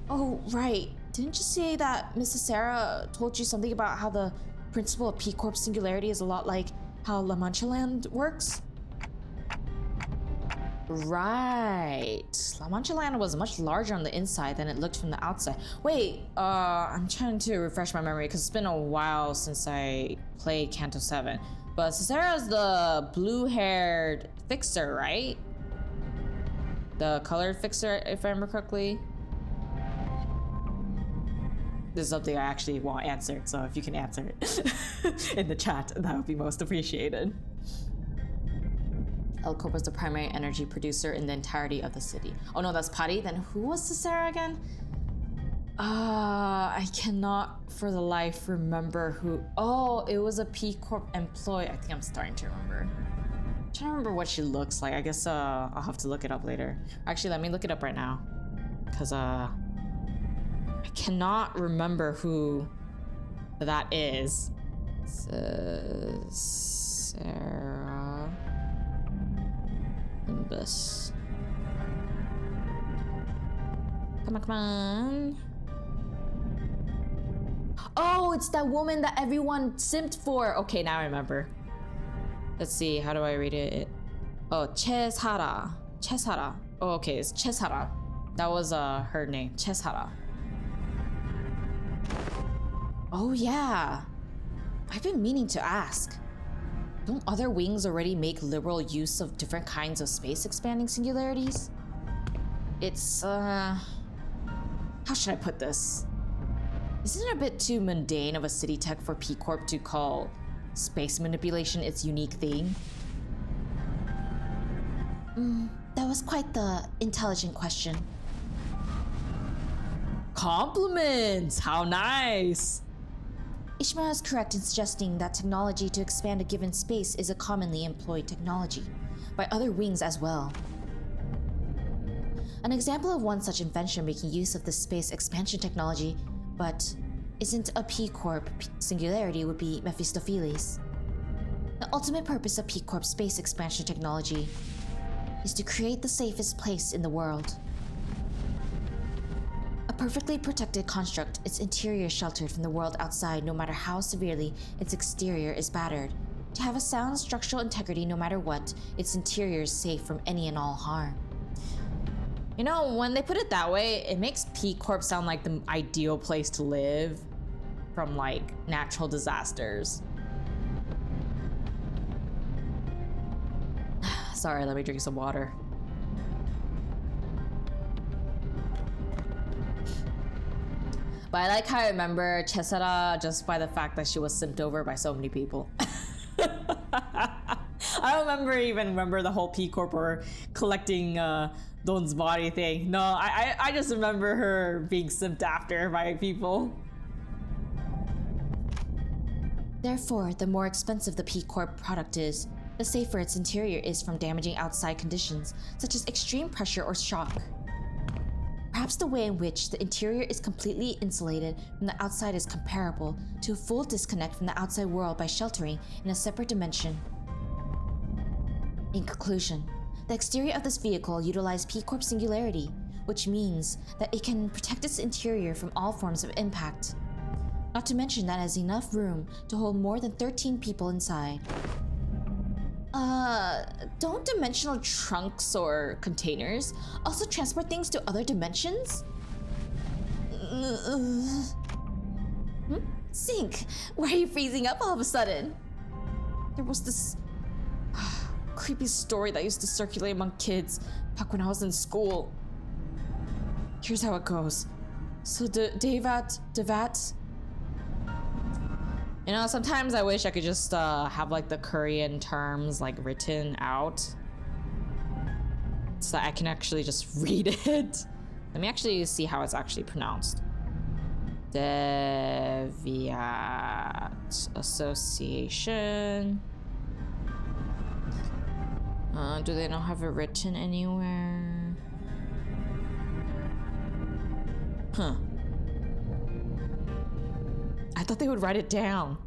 Speaker 2: Oh, right. Didn't you say that Mrs. Sarah told you something about how the principle of P Corp singularity is a lot like how La Mancha Land works? Right. La Mancha Land was much larger on the inside than it looked from the outside. Wait, I'm trying to refresh my memory because it's been a while since I played Canto 7. But Cesara's the blue-haired fixer, right? The colored fixer, if I remember correctly. This is something I actually want answered, so if you can answer it in the chat, that would be most appreciated. El Corp was the primary energy producer in the entirety of the city. Oh no, that's Patty. Then who was Cesara again? I cannot for the life remember who. Oh, it was a P Corp employee. I think I'm starting to remember. I'm trying to remember what she looks like. I guess I'll have to look it up later. Actually, let me look it up right now. Because I cannot remember who that is. Sarah Limbus. Come on, come on. Oh, it's that woman that everyone simped for. Okay, now I remember. Let's see, how do I read it? Oh, Cheshara. Cheshara. Oh, okay, it's Cheshara. That was her name, Cheshara. Oh yeah. I've been meaning to ask. Don't other wings already make liberal use of different kinds of space expanding singularities? It's, how should I put this? Isn't it a bit too mundane of a city tech for P Corp to call space manipulation its unique thing? That was quite the intelligent question.
Speaker 1: Compliments! How nice!
Speaker 2: Ishmael is correct in suggesting that technology to expand a given space is a commonly employed technology, by other wings as well. An example of one such invention making use of the space expansion technology, but isn't a P Corp singularity, would be Mephistopheles. The ultimate purpose of P Corp space expansion technology is to create the safest place in the world. A perfectly protected construct, its interior sheltered from the world outside no matter how severely its exterior is battered. To have a sound structural integrity no matter what, its interior is safe from any and all harm.
Speaker 1: You know, when they put it that way, it makes P Corp sound like the ideal place to live from like natural disasters. Sorry, let me drink some water. But I like how I remember Chesara just by the fact that she was simped over by so many people. I don't remember the whole P Corp or collecting Don's body thing. No, I just remember her being simped after by people.
Speaker 2: Therefore, the more expensive the P Corp product is, the safer its interior is from damaging outside conditions, such as extreme pressure or shock. Perhaps the way in which the interior is completely insulated from the outside is comparable to a full disconnect from the outside world by sheltering in a separate dimension. In conclusion, the exterior of this vehicle utilizes P Corp singularity, which means that it can protect its interior from all forms of impact. Not to mention that it has enough room to hold more than 13 people inside. Don't dimensional trunks or containers also transport things to other dimensions? Zink, why are you freezing up all of a sudden? There was this creepy story that used to circulate among kids back when I was in school. Here's how it goes. So Devat, you know, sometimes I wish I could just have like the Korean terms like written out so that I can actually just read it. Let me actually see how it's actually pronounced. Deviat Association. Do they not have it written anywhere? Huh. I thought they would write it down.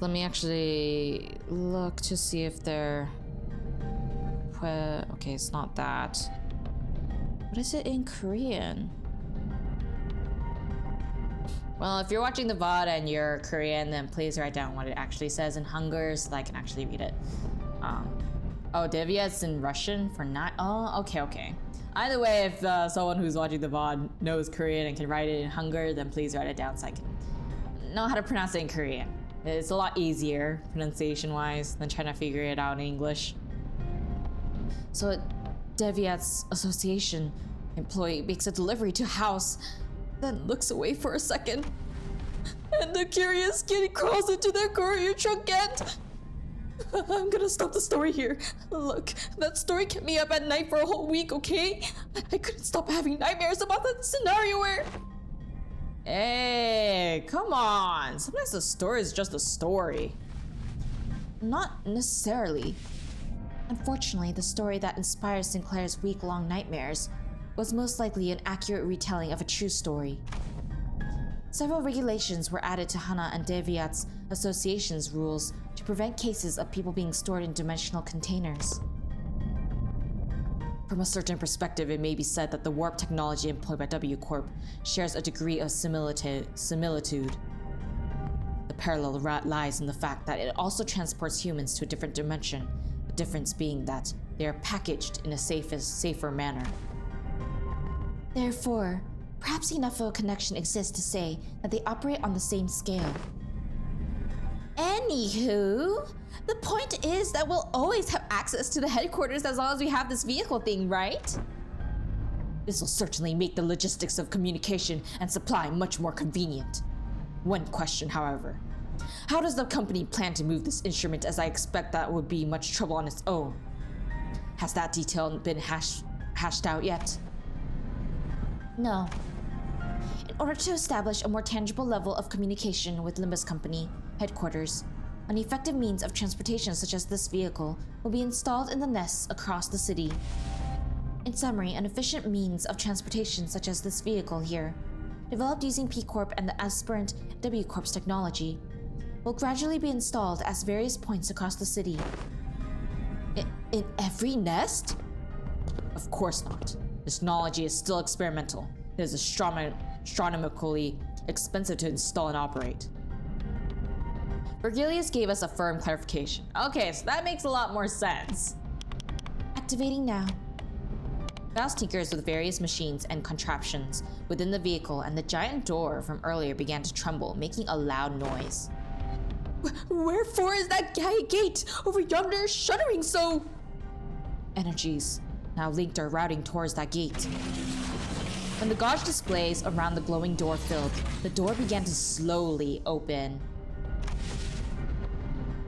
Speaker 2: Let me actually look to see if they're... Okay, it's not that. What is it in Korean?
Speaker 1: Well, if you're watching the VOD and you're Korean, then please write down what it actually says in Hangul so that I can actually read it. Oh, Deviat's in Russian for not. Oh, okay. Either way, if someone who's watching the VOD knows Korean and can write it in Hangul, then please write it down so I can know how to pronounce it in Korean. It's a lot easier pronunciation-wise than trying to figure it out in English.
Speaker 2: So, Deviat's association employee makes a delivery to house, then looks away for a second. And the curious kitty crawls into their courier trunk and... I'm gonna stop the story here. Look, that story kept me up at night for a whole week, okay? I couldn't stop having nightmares about that scenario where...
Speaker 1: Hey, come on. Sometimes the story is just a story.
Speaker 2: Not necessarily. Unfortunately, the story that inspires Sinclair's week-long nightmares was most likely an accurate retelling of a true story. Several regulations were added to Hana and Deviat's association's rules to prevent cases of people being stored in dimensional containers. From a certain perspective, it may be said that the warp technology employed by W Corp shares a degree of similitude. The parallel lies in the fact that it also transports humans to a different dimension, the difference being that they are packaged in a safer manner. Therefore, perhaps enough of a connection exists to say that they operate on the same scale. Anywho, the point is that we'll always have access to the headquarters as long as we have this vehicle thing, right? This will certainly make the logistics of communication and supply much more convenient. One question, however. How does the company plan to move this instrument, as I expect that would be much trouble on its own? Has that detail been hashed out yet? No. In order to establish a more tangible level of communication with Limbus Company headquarters, an effective means of transportation such as this vehicle will be installed in the nests across the city. In summary, an efficient means of transportation such as this vehicle here, developed using P Corp and the aspirant W Corp's technology, will gradually be installed at various points across the city. In every nest? Of course not. This technology is still experimental. It is astronomically expensive to install and operate. Virgilius gave us a firm clarification. Okay, so that makes a lot more sense. Activating now. Faust tinkers with various machines and contraptions within the vehicle, and the giant door from earlier began to tremble, making a loud noise. Wherefore is that gate over yonder shuddering so? Energies now linked are routing towards that gate. When the gauge displays around the glowing door filled, the door began to slowly open.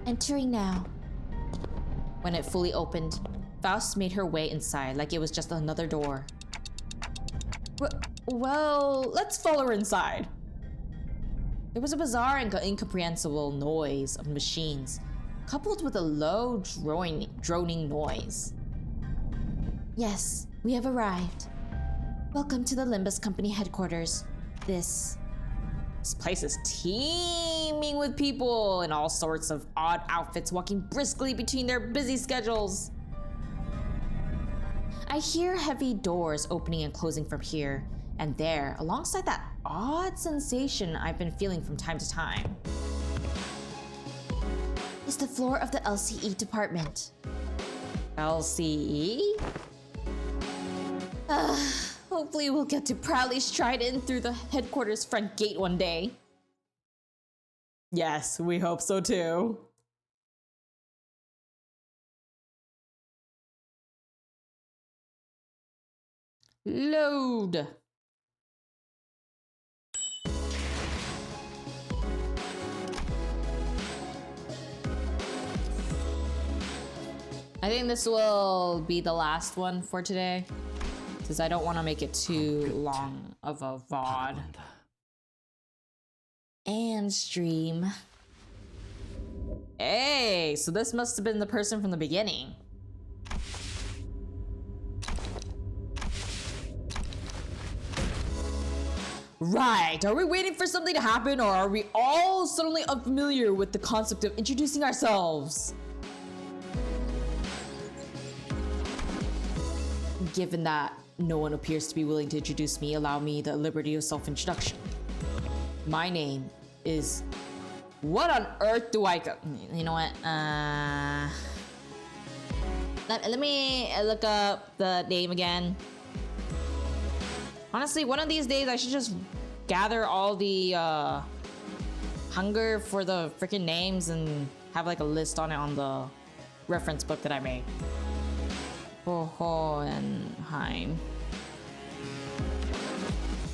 Speaker 2: Entering now. When it fully opened, Faust made her way inside like it was just another door. Well, let's follow her inside. There was a bizarre and incomprehensible noise of machines, coupled with a low droning noise. Yes, we have arrived. Welcome to the Limbus Company headquarters. This place is teeming with people in all sorts of odd outfits walking briskly between their busy schedules. I hear heavy doors opening and closing from here and there, alongside that odd sensation I've been feeling from time to time. It's the floor of the LCE department. LCE? Hopefully we'll get to proudly stride in through the headquarters front gate one day. Yes, we hope so too. Load. I think this will be the last one for today, because I don't want to make it too long of a VOD and stream. Hey, so this must have been the person from the beginning. Right, are we waiting for something to happen, or are we all suddenly unfamiliar with the concept of introducing ourselves? Given that
Speaker 1: no one appears to be willing to introduce me, allow me the liberty of self-introduction. My name is... What on earth do I go... You know what? Let me look up the name again. Honestly, one of these days I should just gather all the hunger for the freaking names and have like a list on it on the reference book that I made. Hohenheim.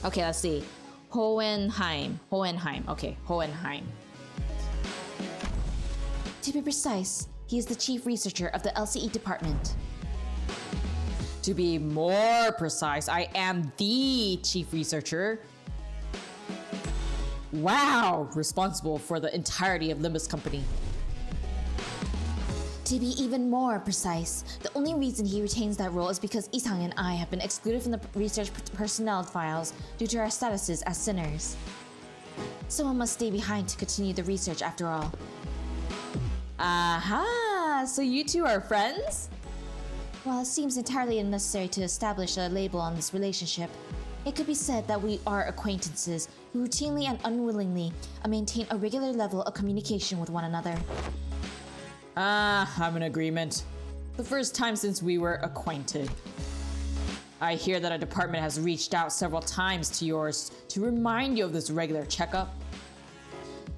Speaker 1: Okay, let's see. Hohenheim. Okay, Hohenheim.
Speaker 2: To be precise, he is the chief researcher of the LCE department.
Speaker 1: To be more precise, I am the chief researcher. Wow, responsible for the entirety of Limbus Company.
Speaker 2: To be even more precise, the only reason he retains that role is because Isang and I have been excluded from the research personnel files due to our statuses as sinners. Someone must stay behind to continue the research after all.
Speaker 1: Aha, so you two are friends?
Speaker 2: While it seems entirely unnecessary to establish a label on this relationship, it could be said that we are acquaintances who routinely and unwillingly maintain a regular level of communication with one another.
Speaker 1: I'm in agreement. The first time since we were acquainted. I hear that a department has reached out several times to yours to remind you of this regular checkup.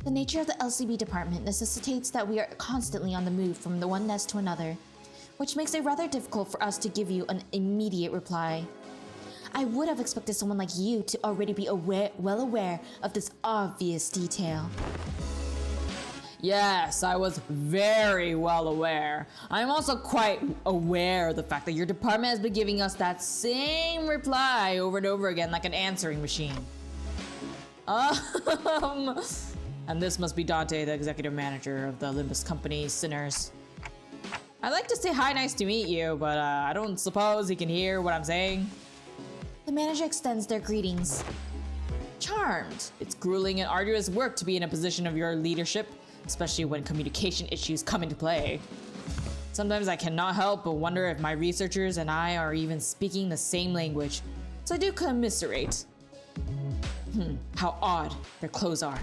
Speaker 2: The nature of the LCB department necessitates that we are constantly on the move from the one nest to another, which makes it rather difficult for us to give you an immediate reply. I would have expected someone like you to already be well aware of this obvious detail.
Speaker 1: Yes, I was very well aware. I'm also quite aware of the fact that your department has been giving us that same reply over and over again like an answering machine. And this must be Dante, the executive manager of the Limbus Company Sinners. I'd like to say hi, nice to meet you, but I don't suppose he can hear what I'm saying.
Speaker 2: The manager extends their greetings.
Speaker 1: Charmed. It's grueling and arduous work to be in a position of your leadership, especially when communication issues come into play. Sometimes I cannot help but wonder if my researchers and I are even speaking the same language, so I do commiserate. How odd their clothes are.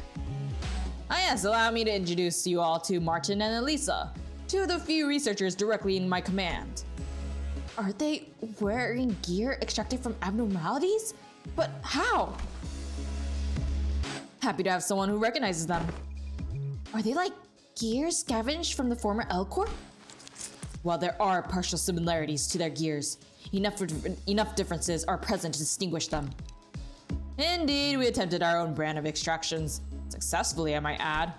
Speaker 1: Ah yes, allow me to introduce you all to Martin and Elisa, two of the few researchers directly in my command.
Speaker 2: Are they wearing gear extracted from abnormalities? But how?
Speaker 1: Happy to have someone who recognizes them.
Speaker 2: Are they like gear scavenged from the former L Corp?
Speaker 1: While there are partial similarities to their gears, enough differences are present to distinguish them. Indeed, we attempted our own brand of extractions. Successfully, I might add.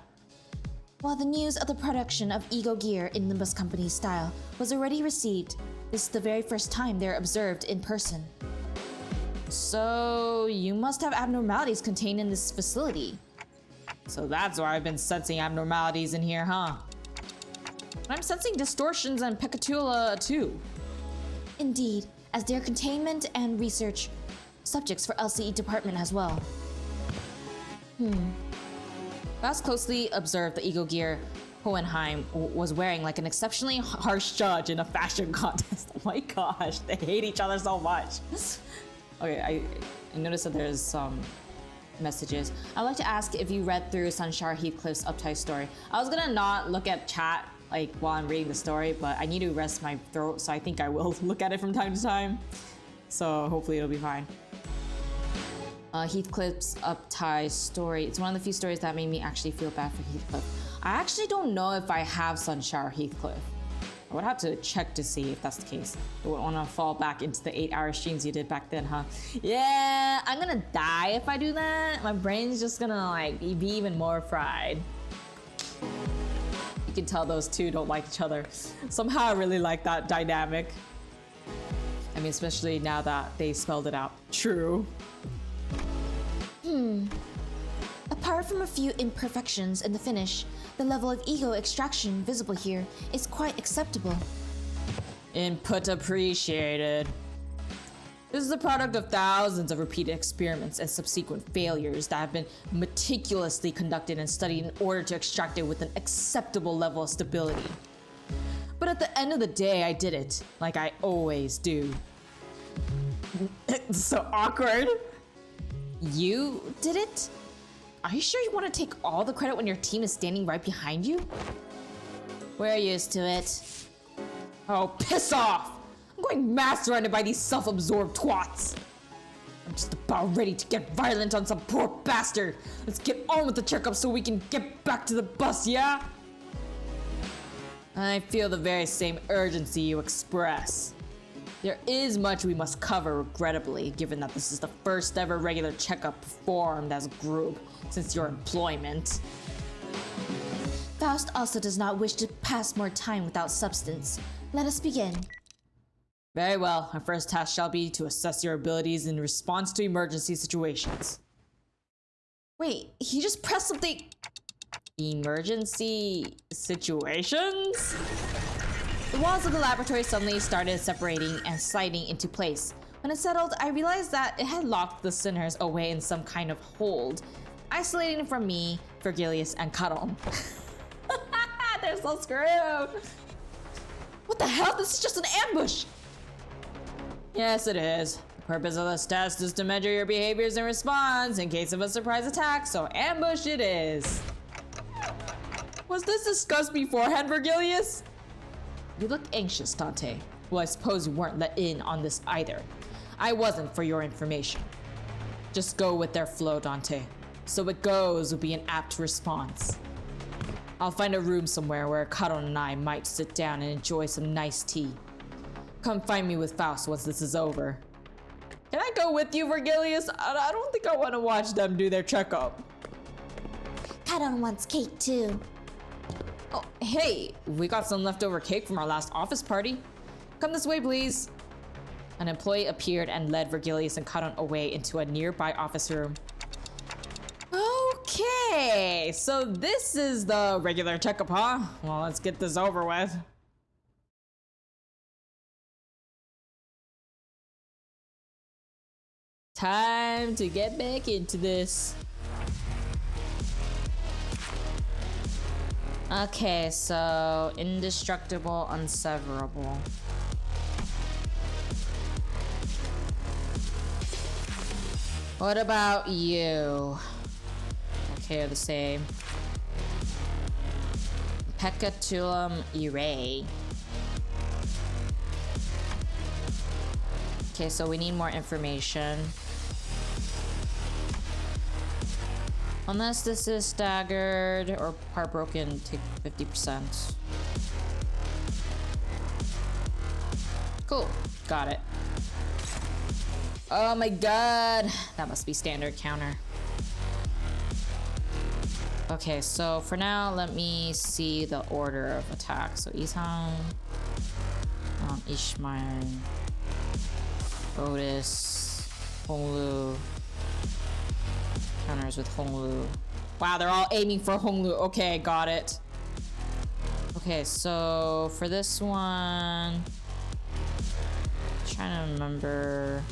Speaker 2: While the news of the production of Ego gear in Limbus Company's style was already received, this is the very first time they're observed in person.
Speaker 1: So, you must have abnormalities contained in this facility. So that's why I've been sensing abnormalities in here, huh? I'm sensing distortions and peccatula too.
Speaker 2: Indeed, as their containment and research subjects for LCE department as well.
Speaker 1: Last closely observed the Ego gear Hohenheim was wearing like an exceptionally harsh judge in a fashion contest. Oh my gosh, they hate each other so much. Okay, I noticed that there's some messages. I'd like to ask if you read through Sunshar Heathcliff's uptight story. I was gonna not look at chat like while I'm reading the story, but I need to rest my throat, so I think I will look at it from time to time. So hopefully it'll be fine. Heathcliff's uptight story. It's one of the few stories that made me actually feel bad for Heathcliff. I actually don't know if I have Sunshower Heathcliff. I would have to check to see if that's the case. You wouldn't want to fall back into the 8-hour streams you did back then, huh? Yeah, I'm gonna die if I do that. My brain's just gonna like be even more fried. You can tell those two don't like each other. Somehow I really like that dynamic. I mean, especially now that they spelled it out. True.
Speaker 2: Apart from a few imperfections in the finish, the level of ego extraction visible here is quite acceptable.
Speaker 1: Input appreciated. This is the product of thousands of repeated experiments and subsequent failures that have been meticulously conducted and studied in order to extract it with an acceptable level of stability. But at the end of the day, I did it, like I always do. So awkward.
Speaker 2: You did it? Are you sure you want to take all the credit when your team is standing right behind you?
Speaker 1: We're used to it. Oh, piss off! I'm going mad surrounded by these self-absorbed twats. I'm just about ready to get violent on some poor bastard. Let's get on with the checkup so we can get back to the bus, yeah? I feel the very same urgency you express. There is much we must cover, regrettably, given that this is the first ever regular checkup performed as a group since your employment.
Speaker 2: Faust also does not wish to pass more time without substance. Let us begin.
Speaker 1: Very well, our first task shall be to assess your abilities in response to emergency situations.
Speaker 2: Wait, he just pressed something.
Speaker 1: Emergency situations?
Speaker 2: The walls of the laboratory suddenly started separating and sliding into place. When it settled, I realized that it had locked the sinners away in some kind of hold, isolating from me, Virgilius, and Caron.
Speaker 1: They're so screwed!
Speaker 2: What the hell? This is just an ambush!
Speaker 1: Yes, it is. The purpose of this test is to measure your behaviors in response in case of a surprise attack, so ambush it is. Was this discussed beforehand, Virgilius? You look anxious, Dante. Well, I suppose you weren't let in on this either. I wasn't, for your information. Just go with their flow, Dante. So it goes will be an apt response. I'll find a room somewhere where Caron and I might sit down and enjoy some nice tea. Come find me with Faust once this is over. Can I go with you, Virgilius? I don't think I want to watch them do their checkup.
Speaker 2: Caron wants cake too.
Speaker 1: Oh, hey, we got some leftover cake from our last office party. Come this way, please. An employee appeared and led Virgilius and Caron away into a nearby office room. Okay, so this is the regular checkup, huh? Well, let's get this over with. Time to get back into this. Okay, so indestructible, unseverable. What about you? Okay, the same. Peccatulum irae. Okay, so we need more information. Unless this is staggered or part broken, take 50%. Cool, got it. Oh my god, that must be standard counter. Okay, so for now, let me see the order of attack. So Ishan, Ishmael, Otis, Honglu. Counters with Honglu. Wow, they're all aiming for Honglu. Okay, got it. Okay, so for this one, trying to remember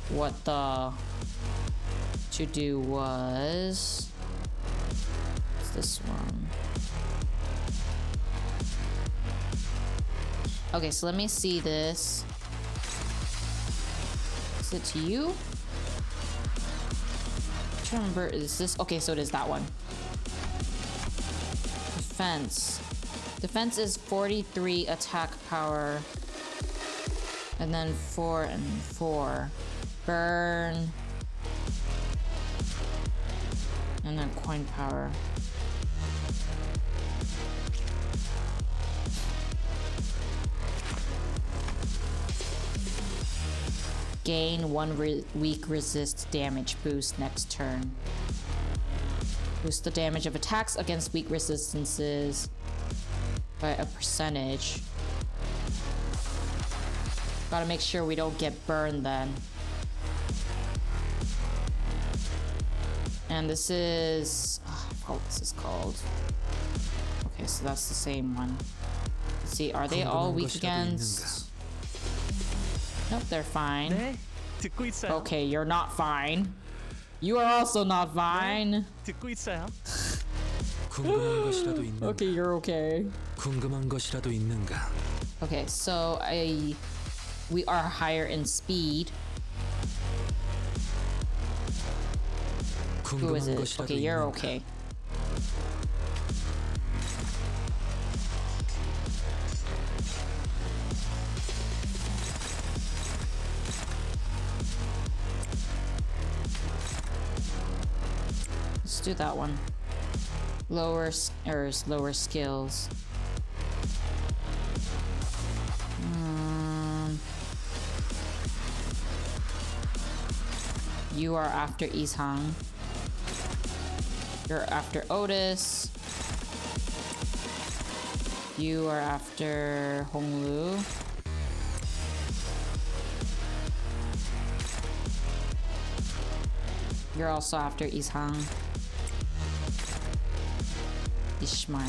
Speaker 1: what the to do was. It's this one. Okay, so let me see this. Is it to you? I remember, is this okay? So it is that one. Defense. Defense is 43 attack power, and then 4 and 4. Burn, and then coin power. Gain 1 weak resist damage boost next turn. Boost the damage of attacks against weak resistances by a percentage. Gotta make sure we don't get burned then. And this is... oh, I forgot what this is called. Okay, so that's the same one. Let's see, are they all weak against... Nope, they're fine.
Speaker 3: 네, 듣고 있어요.
Speaker 1: Okay, you're not fine. You are also not fine.
Speaker 3: 듣고 있어요.
Speaker 6: 궁금한 것이라도 있는가?
Speaker 1: Okay, you're okay.
Speaker 6: 궁금한 것이라도 있는가?
Speaker 1: Okay, so I We are higher in speed. Who is
Speaker 6: 궁금한
Speaker 1: it?
Speaker 6: 것이라도
Speaker 1: Okay, you're
Speaker 6: 있는가?
Speaker 1: okay. Let's do that one. Lower skills. You are after Ishang. You're after Otis. You are after Honglu. You're also after Ishang. Ishmael.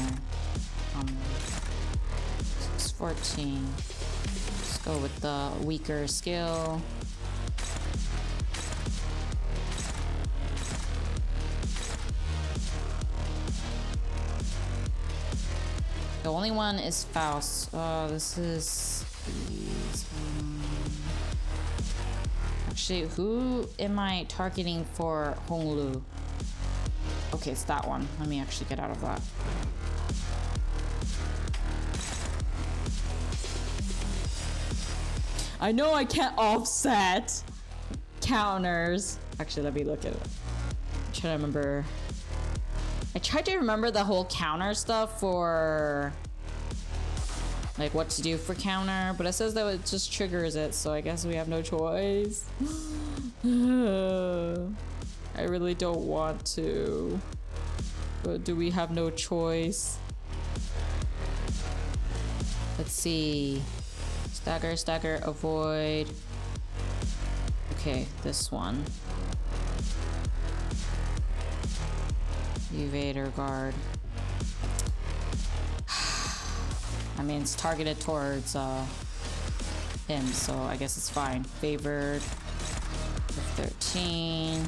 Speaker 1: 614. Let's go with the weaker skill. The only one is Faust. Oh, this is... Actually, who am I targeting for Honglu? Okay, it's that one. Let me actually get out of that. I know I can't offset counters. Actually, let me look at it. I'm trying to remember. I tried to remember the whole counter stuff for like what to do for counter, but it says that it just triggers it, so I guess we have no choice. I really don't want to, but do we have no choice? Let's see. Stagger, stagger, avoid. Okay, this one. Evader guard. I mean, it's targeted towards him, so I guess it's fine. Favored. 13.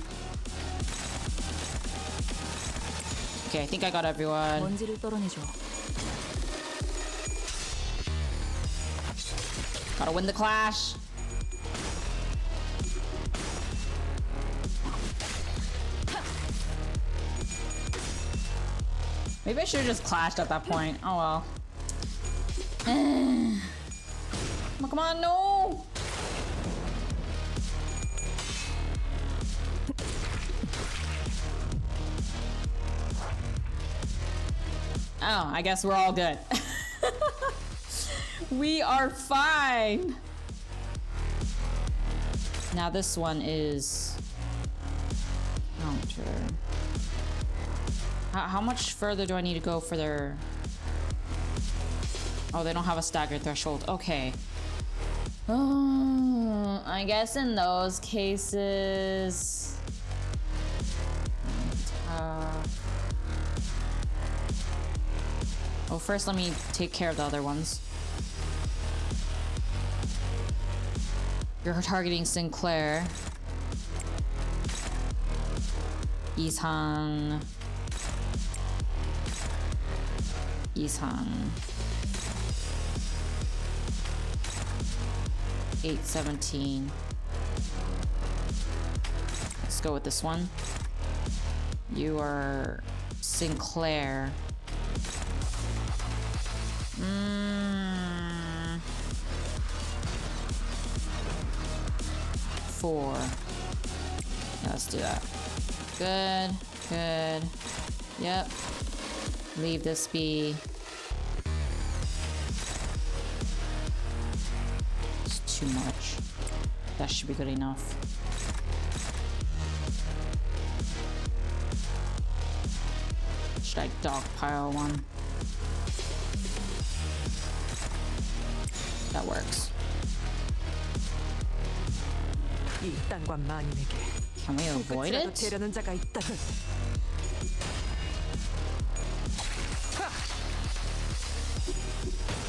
Speaker 1: Okay, I think I got everyone.
Speaker 4: 먼지를 떨어내줘.
Speaker 1: Gotta win the clash. Maybe I should have just clashed at that point. Oh well. Come on, no! Oh, I guess we're all good. We are fine. Now this one is counter. How much further do I need to go for their... Oh, they don't have a stagger threshold. Okay. Oh, I guess in those cases... Well, first let me take care of the other ones. You're targeting Sinclair. Ishang. Ishang. 817. Let's go with this one. You are Sinclair. 4. Yeah, let's do that. Good, good. Yep. Leave this be. It's too much. That should be good enough. Should I dogpile one? That works.
Speaker 4: 이 땅과 만인에게
Speaker 1: Can we avoid
Speaker 4: 끝이라도
Speaker 1: it?
Speaker 4: 되려는 자가 있다면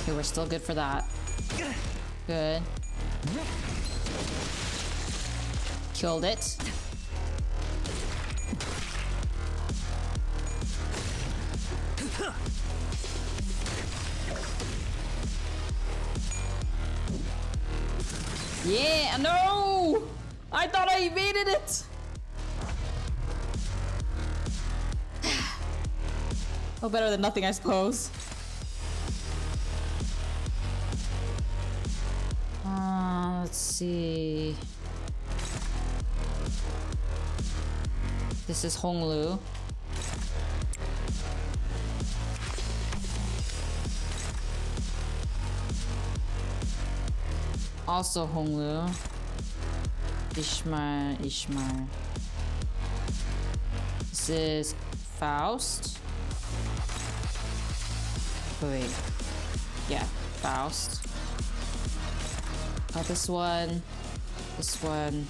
Speaker 1: Okay, we're still good for that. Good. Killed it. Yeah, no! I thought I evaded it! Oh, better than nothing, I suppose. Let's see. This is Honglu. Also Honglu. Ishmael. This is Faust. Wait. Yeah, Faust. This one. This one.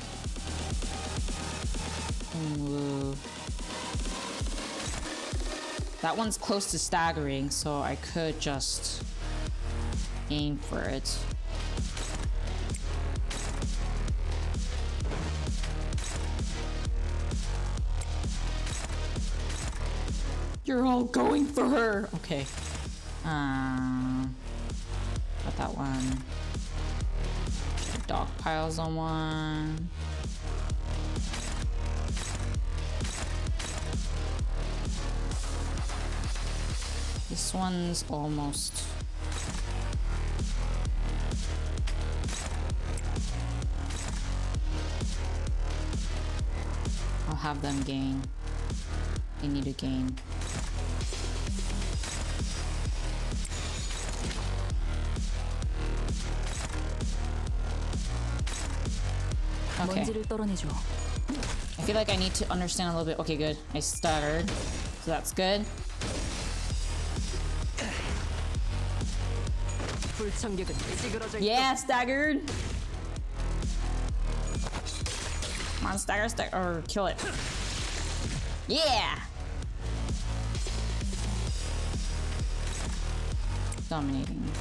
Speaker 1: Honglu. That one's close to staggering, so I could just aim for it. You're all going for her. Okay. Got that one. Dog piles on one. This one's almost. I'll have them gain. They need to gain. Okay.
Speaker 4: 먼지를 떨어내줘.
Speaker 1: I feel like I need to understand a little bit. Okay, good. I stuttered. So that's good.
Speaker 4: 불청객은 찌그러져 있고.
Speaker 1: Yeah, staggered. Come on, stagger, or kill it. Yeah. Dominating.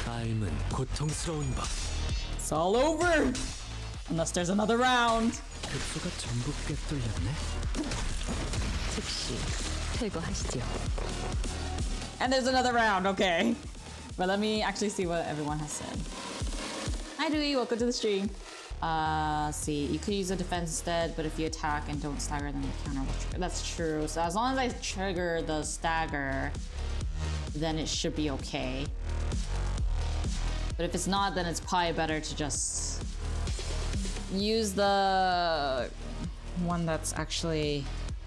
Speaker 6: 삶은 고통스러운 법.
Speaker 1: It's all over. Unless there's another round.
Speaker 6: 급수가 전부 꿰뚫렸네.
Speaker 4: 즉시 퇴거하시죠.
Speaker 1: And there's another round, okay. But let me actually see what everyone has said. Hi Dewey, welcome to the stream. See, you could use a defense instead, but if you attack and don't stagger, then the counter will trigger. That's true. So as long as I trigger the stagger, then it should be okay. But if it's not, then it's probably better to just use the one that's actually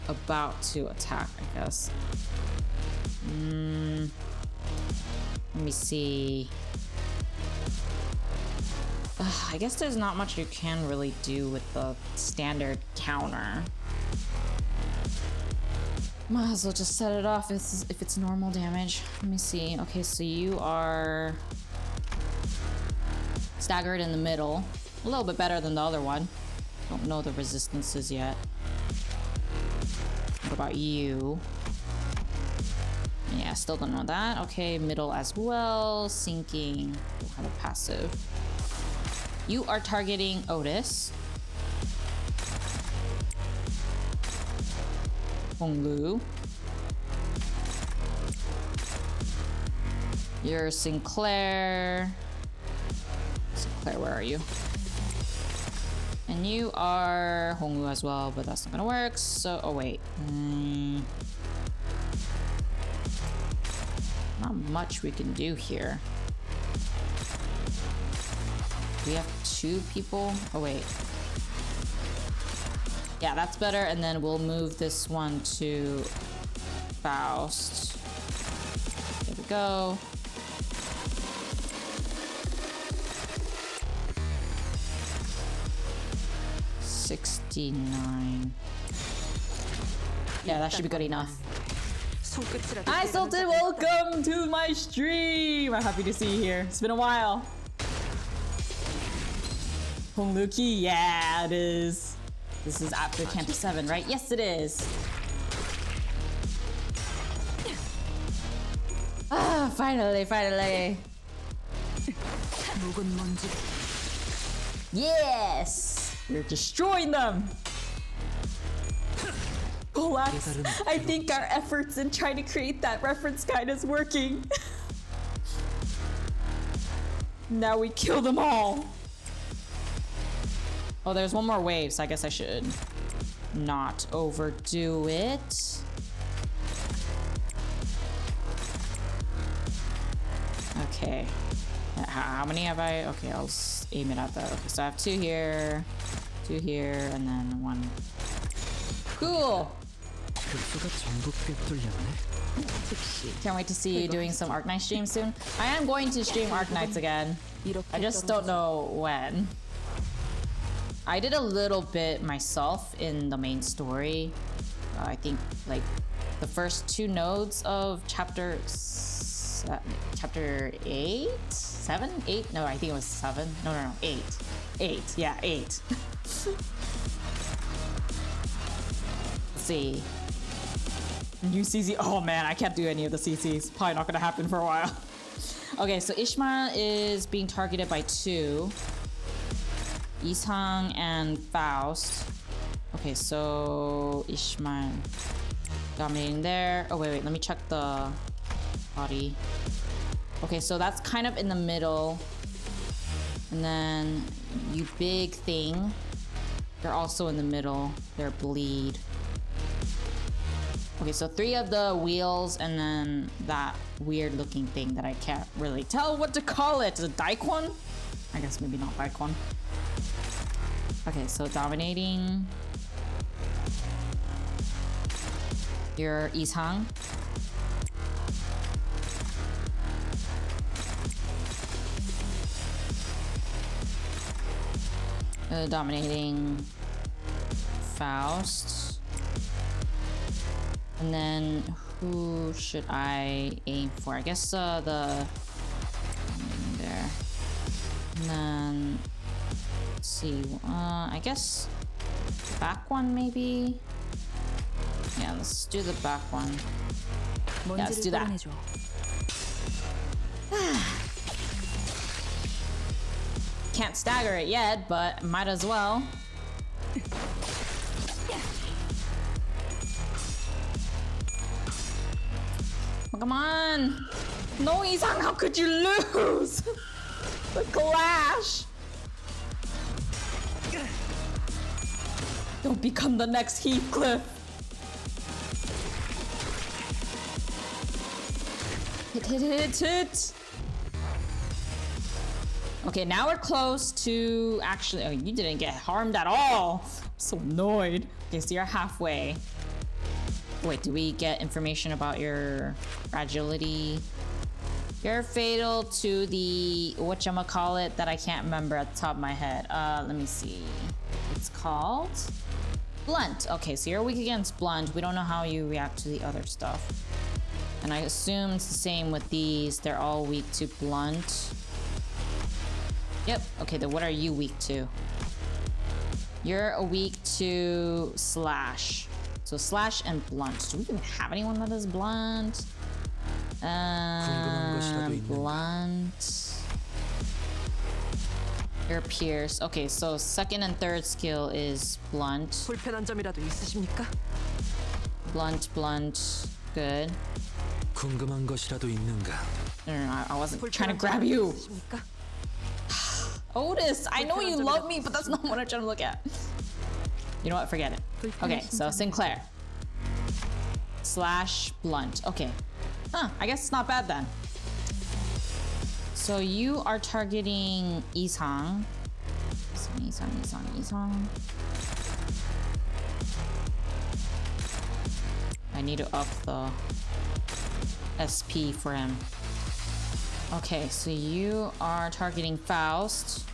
Speaker 1: about to attack, I guess. Let me see. I guess there's not much you can really do with the standard counter. Might as well just set it off if it's normal damage. Let me see. Okay, so you are staggered in the middle. A little bit better than the other one. Don't know the resistances yet. What about you? Yeah, still don't know that. Okay, middle as well. Sinking. We'll have a passive. You are targeting Otis. Honglu. You're Sinclair. Sinclair, where are you? And you are Honglu as well, but that's not gonna work. So, oh wait. Not much we can do here. We have two people. Oh wait. Yeah, that's better. And then we'll move this one to Faust. There we go. $69. Yeah, that should be good enough. Hi Sultan, welcome to my stream. I'm happy to see you here. It's been a while. Hongluki, yeah, it is. This is after Canto 7, right? Yes, it is. Ah, finally. Yes! We're destroying them! Oh collapse. I think our efforts in trying to create that reference guide is working. Now we kill them all. Oh, there's one more wave, so I guess I should not overdo it. Okay. How many have I? Okay, I'll aim it at that. Okay, so I have 2 here, 2 here, and then 1. Cool!
Speaker 6: 급소가 전부 꿰뚫렸네.
Speaker 1: Can't wait to see you doing some Arknight streams soon. I am going to stream Arknights again. I just don't know when. I did a little bit myself in the main story. I think like the first 2 nodes of chapter 8? 7? 8? No, I think it was 7. No, 8. 8, yeah, 8. Let's see. New CC. Oh man, I can't do any of the CCs. Probably not gonna happen for a while. Okay, so Ishma is being targeted by 2. Ishang and Faust. Okay, so Ishma dominating there. Oh wait, let me check the body. Okay, so that's kind of in the middle. And then you big thing. They're also in the middle. They're bleed. Okay, so 3 of the wheels and then that weird looking thing that I can't really tell what to call it. Is it Daikon? I guess maybe not Daikon. Okay, so dominating. Your Ishang. Dominating Faust. And then who should I aim for? I guess the there. And then let's see. I guess back one maybe. Yeah, let's do the back one. Yeah, let's do that. Can't stagger it yet, but might as well. Oh, come on! No, Isang, how could you lose? The clash! Don't become the next Heathcliff! Hit! Okay, now we're close to actually. Oh, you didn't get harmed at all. I'm so annoyed. Okay, so you're halfway. Wait, do we get information about your fragility? You're fatal to the whatchamacallit that I can't remember at the top of my head. Let me see. It's called Blunt. Okay, so you're weak against Blunt. We don't know how you react to the other stuff. And I assume it's the same with these. They're all weak to Blunt. Yep. Okay, then what are you weak to? You're weak to Slash. So Slash and Blunt. Do we even have anyone that is Blunt? Blunt. You're Pierce. Okay, so second and third skill is Blunt.
Speaker 4: 불편한 점이라도 있으십니까?
Speaker 1: Blunt. Good.
Speaker 6: 궁금한 것이라도 있는가?
Speaker 1: No, I wasn't trying to grab you.
Speaker 4: 있으십니까?
Speaker 1: Otis, I know you love me, but that's not what I'm trying to look at. You know what? Forget it. Okay, so Sinclair. Slash Blunt. Okay. Huh, I guess it's not bad then. So you are targeting Ishang. Ishang. I need to up the SP for him. Okay, so you are targeting Faust.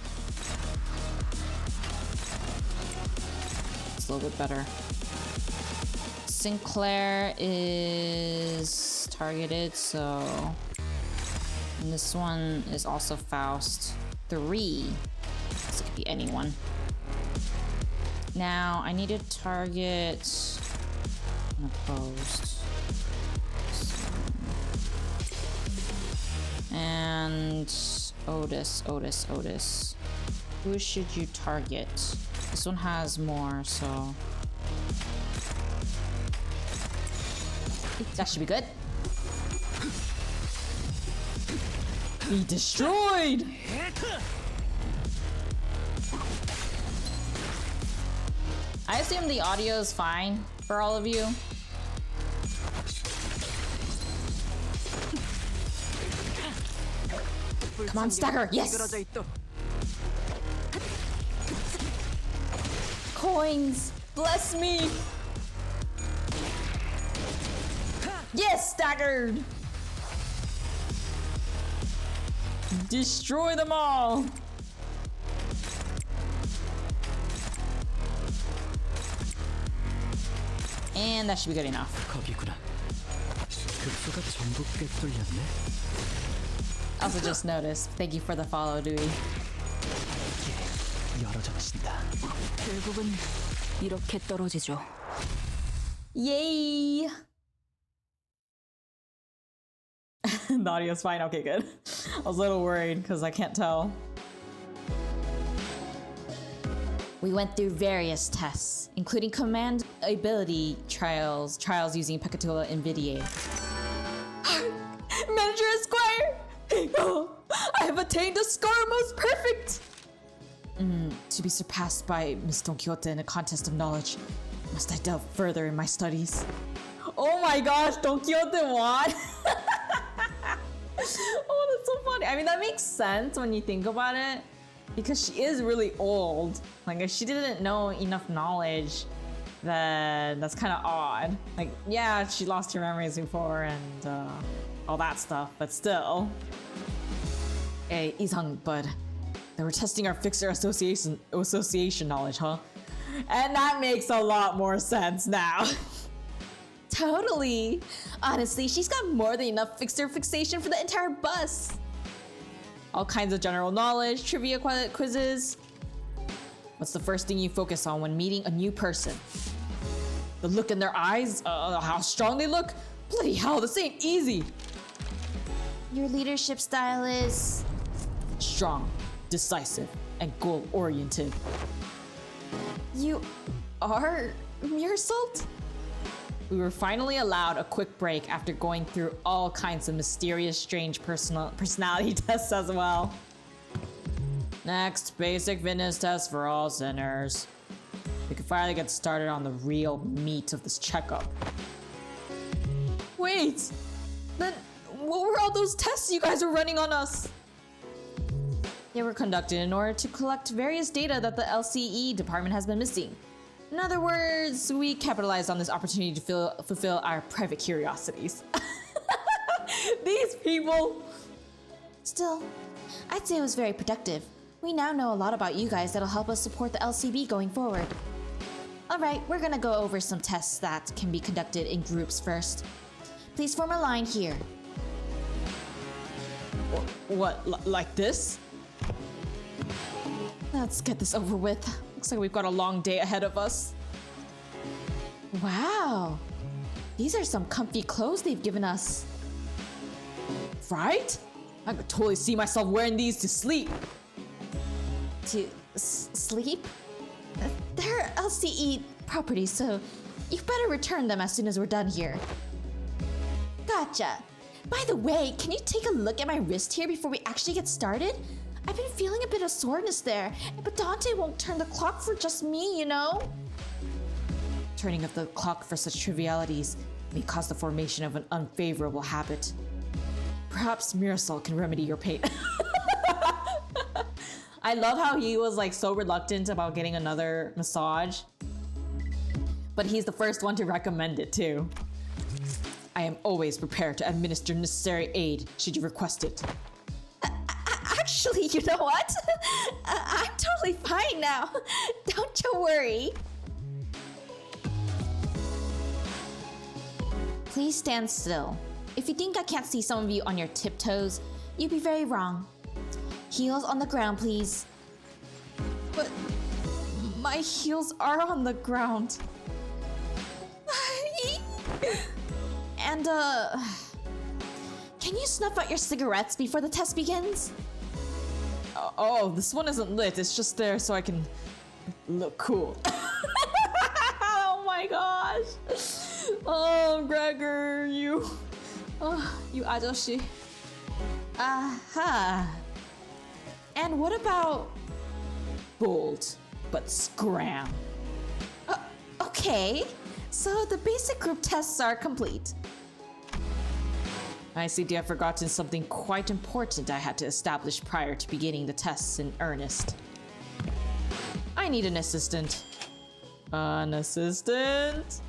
Speaker 1: It's a little bit better. Sinclair is targeted, so... And this one is also Faust 3. This could be anyone. Now, I need to target... Opposed. And Otis. Who should you target? This one has more, so That should be good. Be destroyed! I assume the audio is fine for all of you. Come on, stagger! Yes!
Speaker 4: 이그러져 있도.
Speaker 1: Coins! Bless me! Yes, staggered! Destroy them all! And that should be good enough.
Speaker 6: 거기구나. 급소가 전부 꿰뚫렸네.
Speaker 1: Also just noticed. Thank you for the follow, Dewey.
Speaker 6: 열어젖힌다.
Speaker 4: 결국은 이렇게 떨어지죠.
Speaker 1: Yay! The audio's fine. Okay, good. I was a little worried because I can't tell. We went through various tests, including command ability trials using Pecatula and Vidier. Manager Esquire! Oh, I have attained a score most perfect! To be surpassed by Miss Don Quixote in a contest of knowledge, must I delve further in my studies? Oh my gosh, Don Quixote won! Oh, that's so funny. I mean, that makes sense when you think about it, because she is really old. Like, if she didn't know enough knowledge, then that's kind of odd. Like, yeah, she lost her memories before and all that stuff, but still. Hey, Isang, bud. They were testing our fixer association knowledge, huh? And that makes a lot more sense now. Totally. Honestly, she's got more than enough fixer fixation for the entire bus. All kinds of general knowledge, trivia quizzes. What's the first thing you focus on when meeting a new person? The look in their eyes? How strong they look? Bloody hell, this ain't easy.
Speaker 2: Your leadership style is...
Speaker 1: Strong, decisive, and goal-oriented.
Speaker 2: You are Mirasult?
Speaker 1: We were finally allowed a quick break after going through all kinds of mysterious, strange personality tests as well. Next, basic fitness test for all sinners. We can finally get started on the real meat of this checkup. Wait! Then what were all those tests you guys were running on us? They were conducted in order to collect various data that the LCE department has been missing. In other words, we capitalized on this opportunity to fulfill our private curiosities. These people!
Speaker 2: Still, I'd say it was very productive. We now know a lot about you guys that'll help us support the LCB going forward. Alright, we're gonna go over some tests that can be conducted in groups first. Please form a line here.
Speaker 1: What, like this? Let's get this over with. Looks like we've got a long day ahead of us.
Speaker 2: Wow! These are some comfy clothes they've given us.
Speaker 1: Right? I could totally see myself wearing these to sleep.
Speaker 2: To sleep? They're LCE properties, so you better return them as soon as we're done here. Gotcha. By the way, can you take a look at my wrist here before we actually get started? I've been feeling a bit of soreness there, but Dante won't turn the clock for just me, you know?
Speaker 1: Turning of the clock for such trivialities may cause the formation of an unfavorable habit. Perhaps Mirasol can remedy your pain. I love how he was like so reluctant about getting another massage, but he's the first one to recommend it too. I am always prepared to administer necessary aid should you request it.
Speaker 2: Actually, you know what? I'm totally fine now. Don't you worry. Please stand still. If you think I can't see some of you on your tiptoes, you'd be very wrong. Heels on the ground, please.
Speaker 1: But my heels are on the ground.
Speaker 2: And, can you snuff out your cigarettes before the test begins?
Speaker 1: Oh, this one isn't lit. It's just there so I can look cool. Oh my gosh. Oh, Gregor,
Speaker 2: you. Oh, you ajoshi. Aha. And what about
Speaker 1: Bold, but scram.
Speaker 2: okay? So the basic group tests are complete.
Speaker 1: I seem to have forgotten something quite important I had to establish prior to beginning the tests in earnest. I need an assistant. An assistant?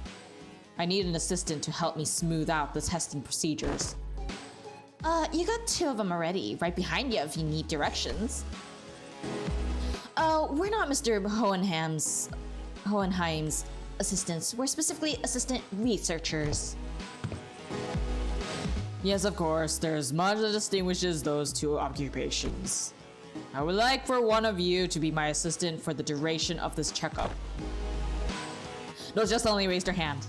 Speaker 1: I need an assistant to help me smooth out the testing procedures.
Speaker 2: You got 2 of them already, right behind you if you need directions. We're not Mr. Hohenheim's assistants. We're specifically assistant researchers.
Speaker 1: Yes, of course, there's much that distinguishes those two occupations. I would like for one of you to be my assistant for the duration of this checkup. No, just only raised your hand.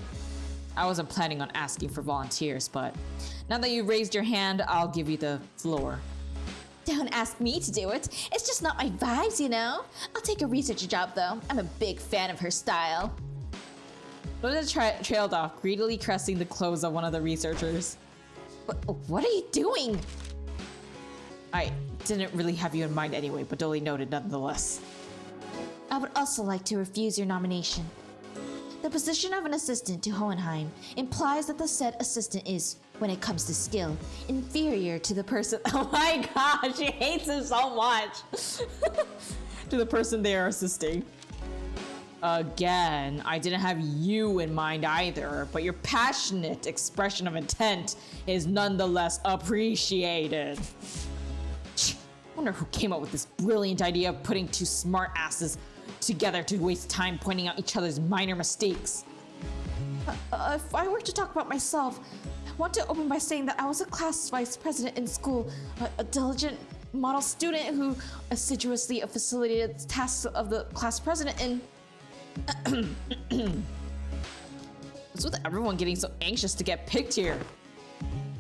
Speaker 1: I wasn't planning on asking for volunteers, but now that you raised your hand, I'll give you the floor.
Speaker 2: Don't ask me to do it. It's just not my vibes, you know? I'll take a researcher job, though. I'm a big fan of her style.
Speaker 1: Lola trailed off, greedily caressing the clothes of one of the researchers.
Speaker 2: What are you doing?
Speaker 1: I didn't really have you in mind anyway, but duly noted nonetheless.
Speaker 2: I would also like to refuse your nomination. The position of an assistant to Hohenheim implies that the said assistant is, when it comes to skill, inferior to the person.
Speaker 1: Oh my gosh, she hates him so much. To the person they are assisting. Again, I didn't have you in mind either, but your passionate expression of intent is nonetheless appreciated. Wonder who came up with this brilliant idea of putting 2 smart asses together to waste time pointing out each other's minor mistakes.
Speaker 2: If I were to talk about myself, I want to open by saying that I was a class vice president in school, a diligent model student who assiduously facilitated the tasks of the class president and
Speaker 1: What's with everyone getting so anxious to get picked here?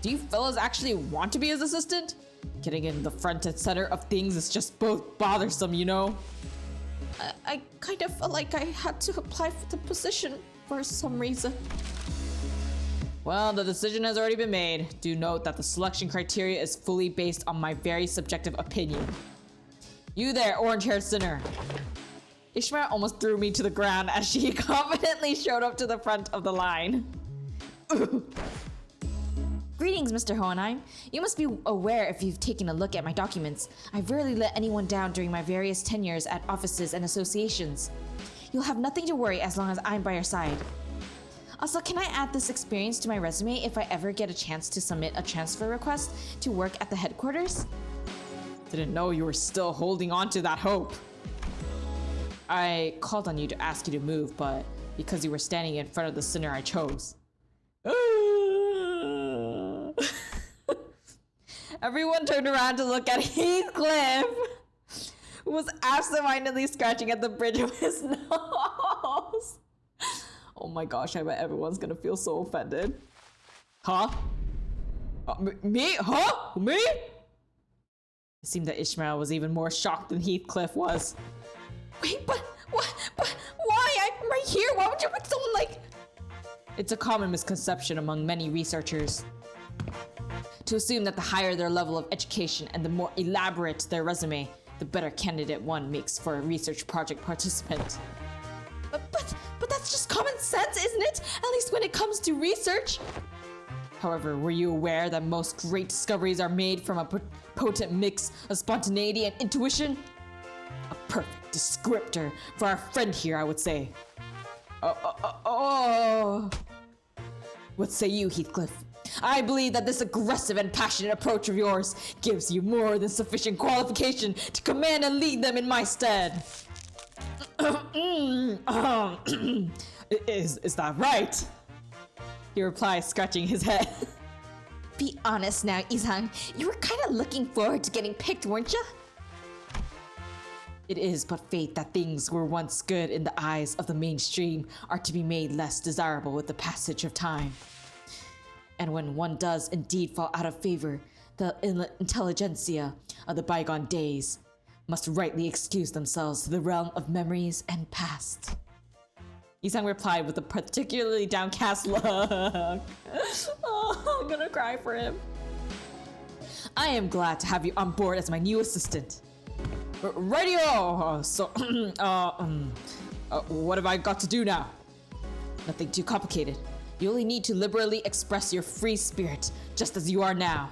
Speaker 1: Do you fellas actually want to be his assistant? Getting in the front and center of things is just both bothersome, you know?
Speaker 2: I kind of felt like I had to apply for the position for some reason.
Speaker 1: Well, the decision has already been made. Do note that the selection criteria is fully based on my very subjective opinion. You there, orange-haired sinner. Ishmael almost threw me to the ground as she confidently showed up to the front of the line.
Speaker 2: Greetings, Mr. Hohenheim. You must be aware if you've taken a look at my documents. I've rarely let anyone down during my various tenures at offices and associations. You'll have nothing to worry as long as I'm by your side. Also, can I add this experience to my resume if I ever get a chance to submit a transfer request to work at the headquarters?
Speaker 1: Didn't know you were still holding on to that hope. I called on you to ask you to move, but because you were standing in front of the sinner I chose. Everyone turned around to look at Heathcliff, who was absentmindedly scratching at the bridge of his nose. Oh my gosh, I bet everyone's gonna feel so offended. Huh? Me? Huh? Me? It seemed that Ishmael was even more shocked than Heathcliff was.
Speaker 2: Wait, but why? I'm right here. Why would you pick someone like...
Speaker 1: It's a common misconception among many researchers to assume that the higher their level of education and the more elaborate their resume, the better candidate one makes for a research project participant.
Speaker 2: But that's just common sense, isn't it? At least when it comes to research.
Speaker 1: However, were you aware that most great discoveries are made from a potent mix of spontaneity and intuition? A perfect descriptor for our friend here, I would say. What say you, Heathcliff? I believe that this aggressive and passionate approach of yours gives you more than sufficient qualification to command and lead them in my stead. Is that right? He replies, scratching his head.
Speaker 2: Be honest now, Isang. You were kind of looking forward to getting picked, weren't you?
Speaker 1: It is but fate that things were once good in the eyes of the mainstream are to be made less desirable with the passage of time. And when one does indeed fall out of favor, the intelligentsia of the bygone days must rightly excuse themselves to the realm of memories and past. Isang replied with a particularly downcast look. Oh, I'm gonna cry for him. I am glad to have you on board as my new assistant. Radio! What have I got to do now? Nothing too complicated. You only need to liberally express your free spirit, just as you are now.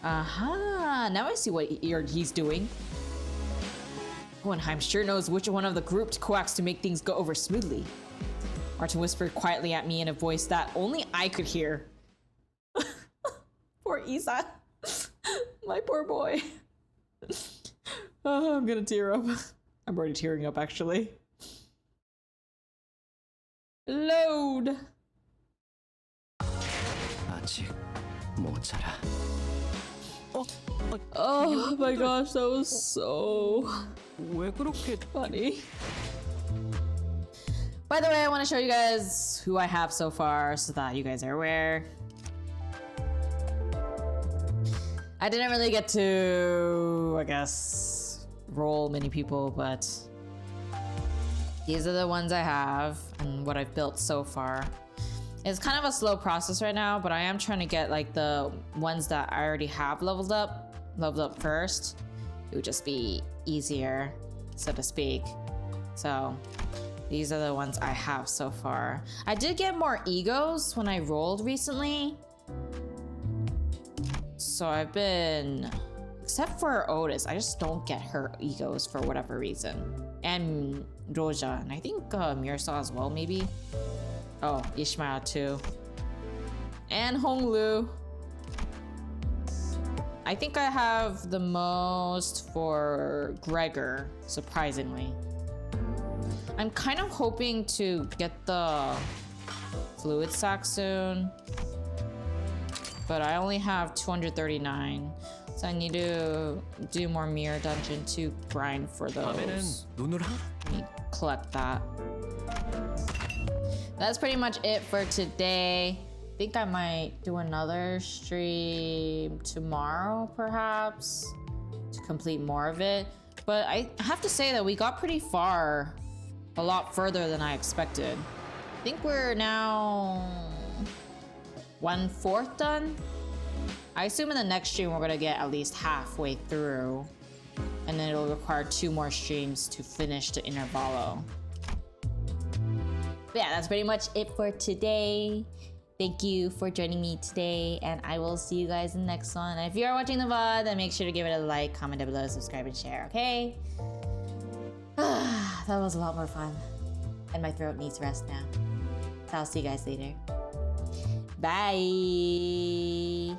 Speaker 1: Aha, now I see what he's doing. Hohenheim sure knows which one of the group to coax to make things go over smoothly. Martin whispered quietly at me in a voice that only I could hear. Poor Isa. My poor boy. Oh, I'm gonna tear up. I'm already tearing up, actually. Load.
Speaker 6: 아직 모자라.
Speaker 1: Oh my gosh, that was so
Speaker 3: 왜 그렇게
Speaker 1: funny. By the way, I want to show you guys who I have so far so that you guys are aware. I didn't really get to, I guess, roll many people, but these are the ones I have and what I've built so far. It's kind of a slow process right now, but I am trying to get like the ones that I already have leveled up first. It would just be easier, so to speak. So these are the ones I have so far. I did get more egos when I rolled recently. So I've been, except for Otis, I just don't get her egos for whatever reason. And Roja, and I think Mirsa as well, maybe. Oh, Ishmael too. And Honglu. I think I have the most for Gregor, surprisingly. I'm kind of hoping to get the fluid sac soon, but I only have 239, so I need to do more mirror dungeon to grind for those.
Speaker 3: 눈을
Speaker 1: Let me collect that. That's pretty much it for today. I think I might do another stream tomorrow, perhaps, to complete more of it. But I have to say that we got pretty far, a lot further than I expected. I think we're now 1/4 done. I assume in the next stream we're gonna get at least halfway through, and then it'll require 2 more streams to finish the Intervallo. But yeah, that's pretty much it for today. Thank you for joining me today, and I will see you guys in the next one. And if you are watching the VOD, then make sure to give it a like, comment down below, subscribe, and share, okay? That was a lot more fun. And my throat needs rest now. So I'll see you guys later. Bye!